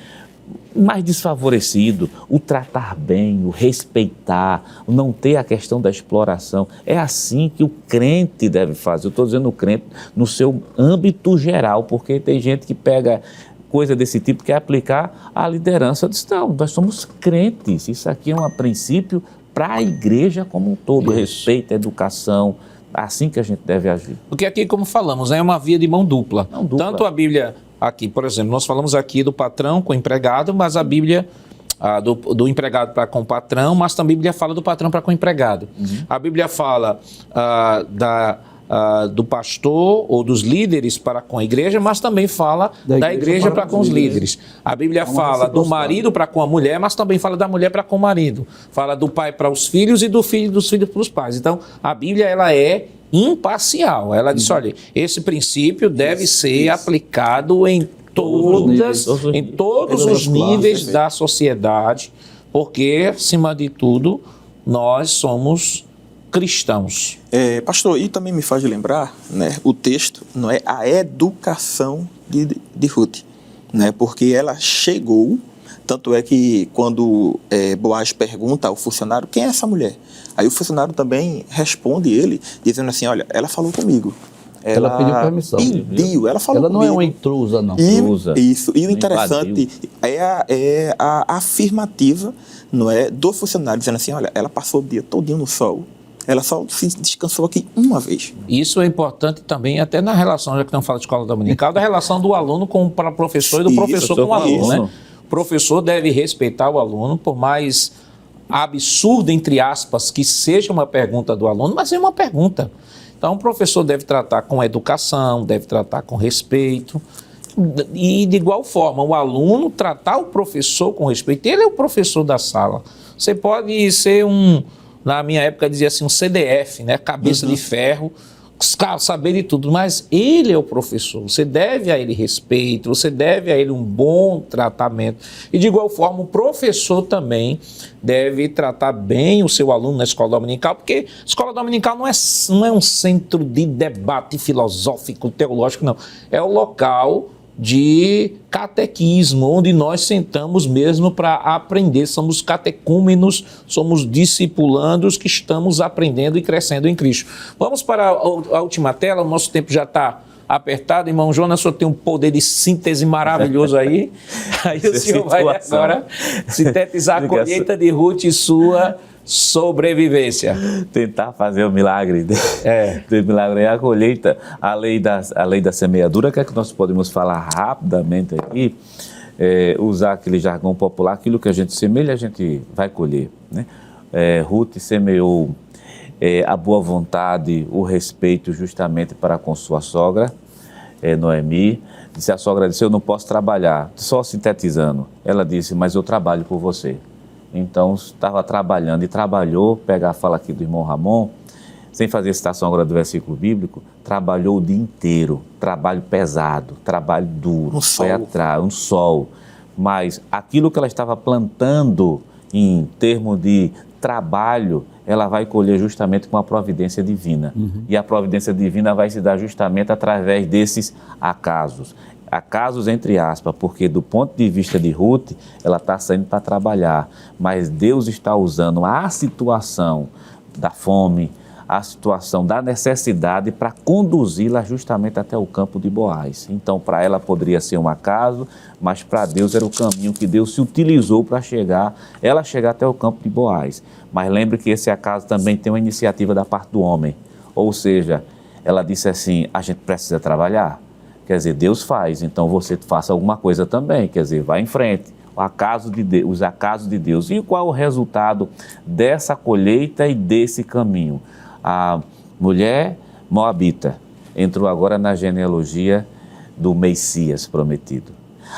mais desfavorecidos, o tratar bem, o respeitar, o não ter a questão da exploração. É assim que o crente deve fazer. Eu estou dizendo o crente no seu âmbito geral, porque tem gente que pega coisa desse tipo que quer aplicar à liderança. Diz, não, nós somos crentes, isso aqui é um princípio para a igreja como um todo, respeito, educação, assim que a gente deve agir. Porque aqui, como falamos, é uma via de mão dupla. Tanto a Bíblia, aqui, por exemplo, nós falamos aqui do patrão com o empregado, mas a Bíblia, do empregado para com o patrão, mas também a Bíblia fala do patrão para com o empregado. A Bíblia fala do pastor ou dos líderes para com a igreja, mas também fala da igreja para com os líderes. A Bíblia fala do marido para com a mulher, mas também fala da mulher para com o marido. Fala do pai para os filhos e dos filhos para os pais. Então, a Bíblia ela é imparcial. Ela diz, olha, esse princípio deve ser aplicado em todos os níveis da sociedade, porque, acima de tudo, nós somos cristãos. Pastor, e também me faz lembrar, né, o texto, não é, a educação de Ruth, né, porque ela chegou, tanto é que quando Boaz pergunta ao funcionário, quem é essa mulher? Aí o funcionário também responde ele, dizendo assim, olha, ela falou comigo. Ela pediu permissão. Ela falou Ela não comigo. é uma intrusa, não. Isso. E o interessante é a afirmativa, não é, do funcionário, dizendo assim, olha, ela passou o dia todinho no sol. Ela só se descansou aqui uma vez. Isso é importante também, até na relação, já que não fala de escola dominical, da relação do aluno com o professor e do professor com o aluno, né? O professor deve respeitar o aluno, por mais absurdo, entre aspas, que seja uma pergunta do aluno, mas é uma pergunta. Então, o professor deve tratar com educação, deve tratar com respeito. E, de igual forma, o aluno tratar o professor com respeito. Ele é o professor da sala. Você pode ser na minha época dizia assim, um CDF, né? Cabeça de ferro, saber de tudo, mas ele é o professor. Você deve a ele respeito, você deve a ele um bom tratamento. E, de igual forma, o professor também deve tratar bem o seu aluno na escola dominical, porque a escola dominical não é um centro de debate filosófico, teológico, não. É o local de catequismo, onde nós sentamos mesmo para aprender. Somos catecúmenos, somos discipulandos que estamos aprendendo e crescendo em Cristo. Vamos para a última tela, o nosso tempo já está apertado. Irmão Jonas, o senhor tem um poder de síntese maravilhoso aí. Aí o senhor vai agora sintetizar a colheita de Ruth e sua sobrevivência. Tentar fazer o milagre. O milagre é a colheita, a lei da semeadura, que é que nós podemos falar rapidamente aqui. usar aquele jargão popular, aquilo que a gente semeia, a gente vai colher, né? Ruth semeou a boa vontade, o respeito justamente para com sua sogra, Noemi. A sogra disse, eu não posso trabalhar, só sintetizando. Ela disse, mas eu trabalho por você. Então, estava trabalhando e trabalhou, pega a fala aqui do irmão Ramon, sem fazer citação agora do versículo bíblico, trabalhou o dia inteiro, trabalho pesado, trabalho duro, foi atrás, um sol. Mas aquilo que ela estava plantando em termos de trabalho, ela vai colher justamente com a providência divina. E a providência divina vai se dar justamente através desses acasos. Acasos entre aspas, porque do ponto de vista de Ruth, ela está saindo para trabalhar, mas Deus está usando a situação da fome, a situação da necessidade para conduzi-la justamente até o campo de Boaz. Então, para ela poderia ser um acaso, mas para Deus era o caminho que Deus se utilizou para ela chegar até o campo de Boaz. Mas lembre que esse acaso também tem uma iniciativa da parte do homem. Ou seja, ela disse assim, a gente precisa trabalhar. Quer dizer, Deus faz, então você faça alguma coisa também. Quer dizer, vá em frente. Os acasos de Deus. E qual o resultado dessa colheita e desse caminho? A mulher moabita entrou agora na genealogia do Messias prometido.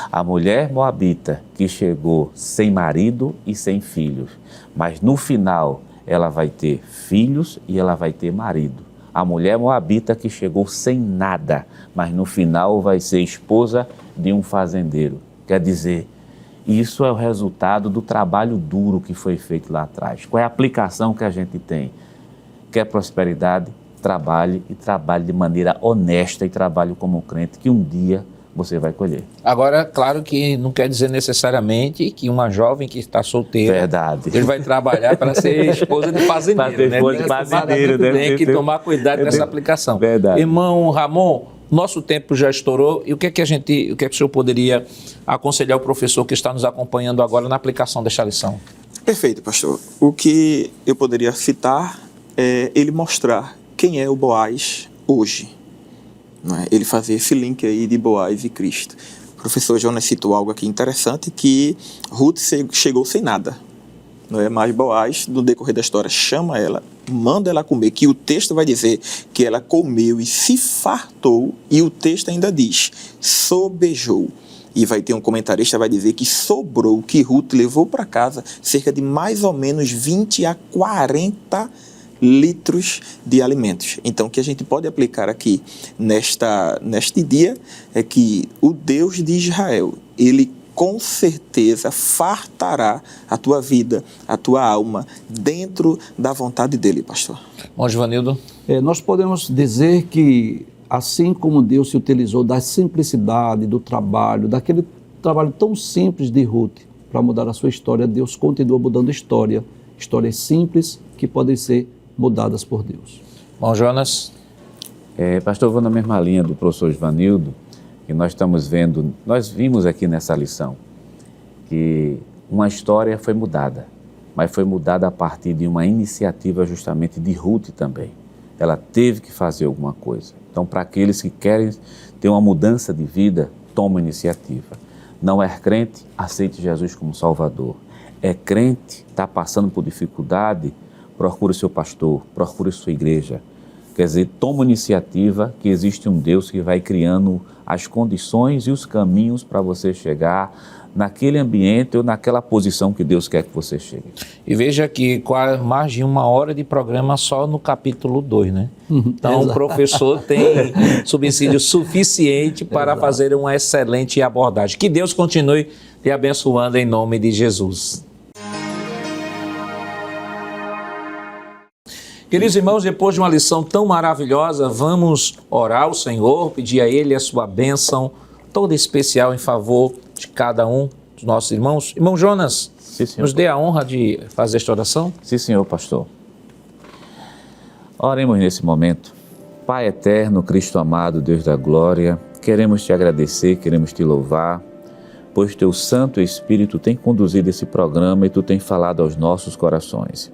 A mulher moabita que chegou sem marido e sem filhos, mas no final ela vai ter filhos e ela vai ter marido. A mulher moabita que chegou sem nada, mas no final vai ser esposa de um fazendeiro. Quer dizer, isso é o resultado do trabalho duro que foi feito lá atrás. Qual é a aplicação que a gente tem? Quer prosperidade? Trabalhe e trabalhe de maneira honesta e trabalhe como crente, que um dia você vai colher. Agora, claro que não quer dizer necessariamente que uma jovem que está solteira, verdade, ele vai trabalhar para ser esposa de fazendeiro, né? Esposa de fazendeiro, tem que tomar cuidado nessa aplicação. Verdade. Irmão Ramon, nosso tempo já estourou e o que é que o senhor poderia aconselhar o professor que está nos acompanhando agora na aplicação desta lição? Perfeito, pastor. O que eu poderia citar é ele mostrar quem é o Boaz hoje. Não é? Ele fazer esse link aí de Boaz e Cristo. O professor Jonas citou algo aqui interessante, que Ruth chegou sem nada. Não é? Mas Boaz, no decorrer da história, chama ela, manda ela comer, que o texto vai dizer que ela comeu e se fartou, e o texto ainda diz, sobejou. E vai ter um comentarista que vai dizer que sobrou, que Ruth levou para casa cerca de mais ou menos 20 a 40 litros de alimentos. Então, o que a gente pode aplicar aqui neste dia é que o Deus de Israel, ele com certeza fartará a tua vida, a tua alma, dentro da vontade dele, pastor. Bom, Givanildo. Nós podemos dizer que, assim como Deus se utilizou da simplicidade, do trabalho, daquele trabalho tão simples de Ruth, para mudar a sua história, Deus continua mudando histórias simples que podem ser mudadas por Deus. Bom, Jonas. Pastor, eu vou na mesma linha do professor Givanildo, que nós vimos aqui nessa lição, que uma história foi mudada, mas foi mudada a partir de uma iniciativa justamente de Ruth também. Ela teve que fazer alguma coisa. Então, para aqueles que querem ter uma mudança de vida, toma iniciativa. Não é crente, aceite Jesus como Salvador. É crente, está passando por dificuldade, procure o seu pastor, procure sua igreja. Quer dizer, toma iniciativa, que existe um Deus que vai criando as condições e os caminhos para você chegar naquele ambiente ou naquela posição que Deus quer que você chegue. E veja que quase mais de 1 hora de programa só no capítulo 2, né? Então, o professor tem subsídio suficiente para fazer uma excelente abordagem. Que Deus continue te abençoando em nome de Jesus. Queridos irmãos, depois de uma lição tão maravilhosa, vamos orar ao Senhor, pedir a Ele a sua bênção, toda especial em favor de cada um dos nossos irmãos. Irmão Jonas, Sim, senhor. nos dê a honra de fazer esta oração. Sim, senhor pastor. Oremos nesse momento. Pai eterno, Cristo amado, Deus da glória, queremos te agradecer, queremos te louvar, pois teu Santo Espírito tem conduzido esse programa e tu tem falado aos nossos corações.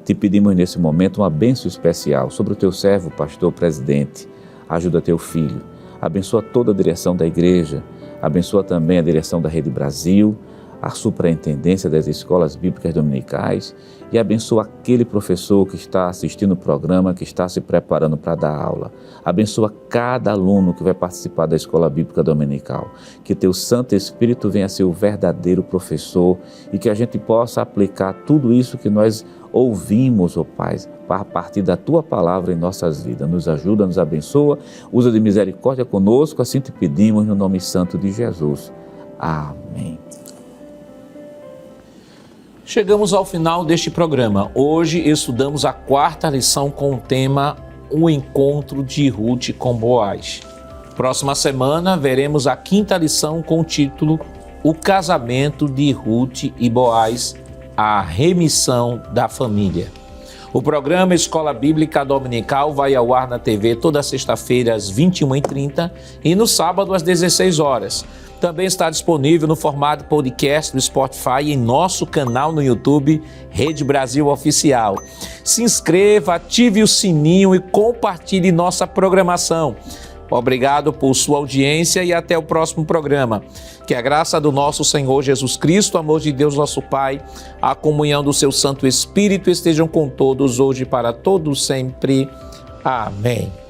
Te pedimos nesse momento uma bênção especial sobre o teu servo, pastor presidente. Ajuda teu filho, abençoa toda a direção da igreja, Abençoa também a direção da Rede Brasil, a superintendência das escolas bíblicas dominicais e abençoa aquele professor que está assistindo o programa, que está se preparando para dar aula. Abençoa cada aluno que vai participar da escola bíblica dominical. Que teu Santo Espírito venha ser o verdadeiro professor e que a gente possa aplicar tudo isso que nós ouvimos, ó Pai, a partir da Tua palavra em nossas vidas. Nos ajuda, nos abençoa, usa de misericórdia conosco, assim te pedimos no nome santo de Jesus. Amém. Chegamos ao final deste programa. Hoje estudamos a 4ª lição com o tema O Encontro de Ruth com Boaz. Próxima semana veremos a 5ª lição com o título O Casamento de Ruth e Boaz, a remissão da família. O programa Escola Bíblica Dominical vai ao ar na TV toda sexta-feira às 21h30 e no sábado às 16 horas. Também está disponível no formato podcast do Spotify e em nosso canal no YouTube, Rede Brasil Oficial. Se inscreva, ative o sininho e compartilhe nossa programação. Obrigado por sua audiência e até o próximo programa. Que a graça do nosso Senhor Jesus Cristo, o amor de Deus nosso Pai, a comunhão do seu Santo Espírito estejam com todos hoje e para todos sempre. Amém.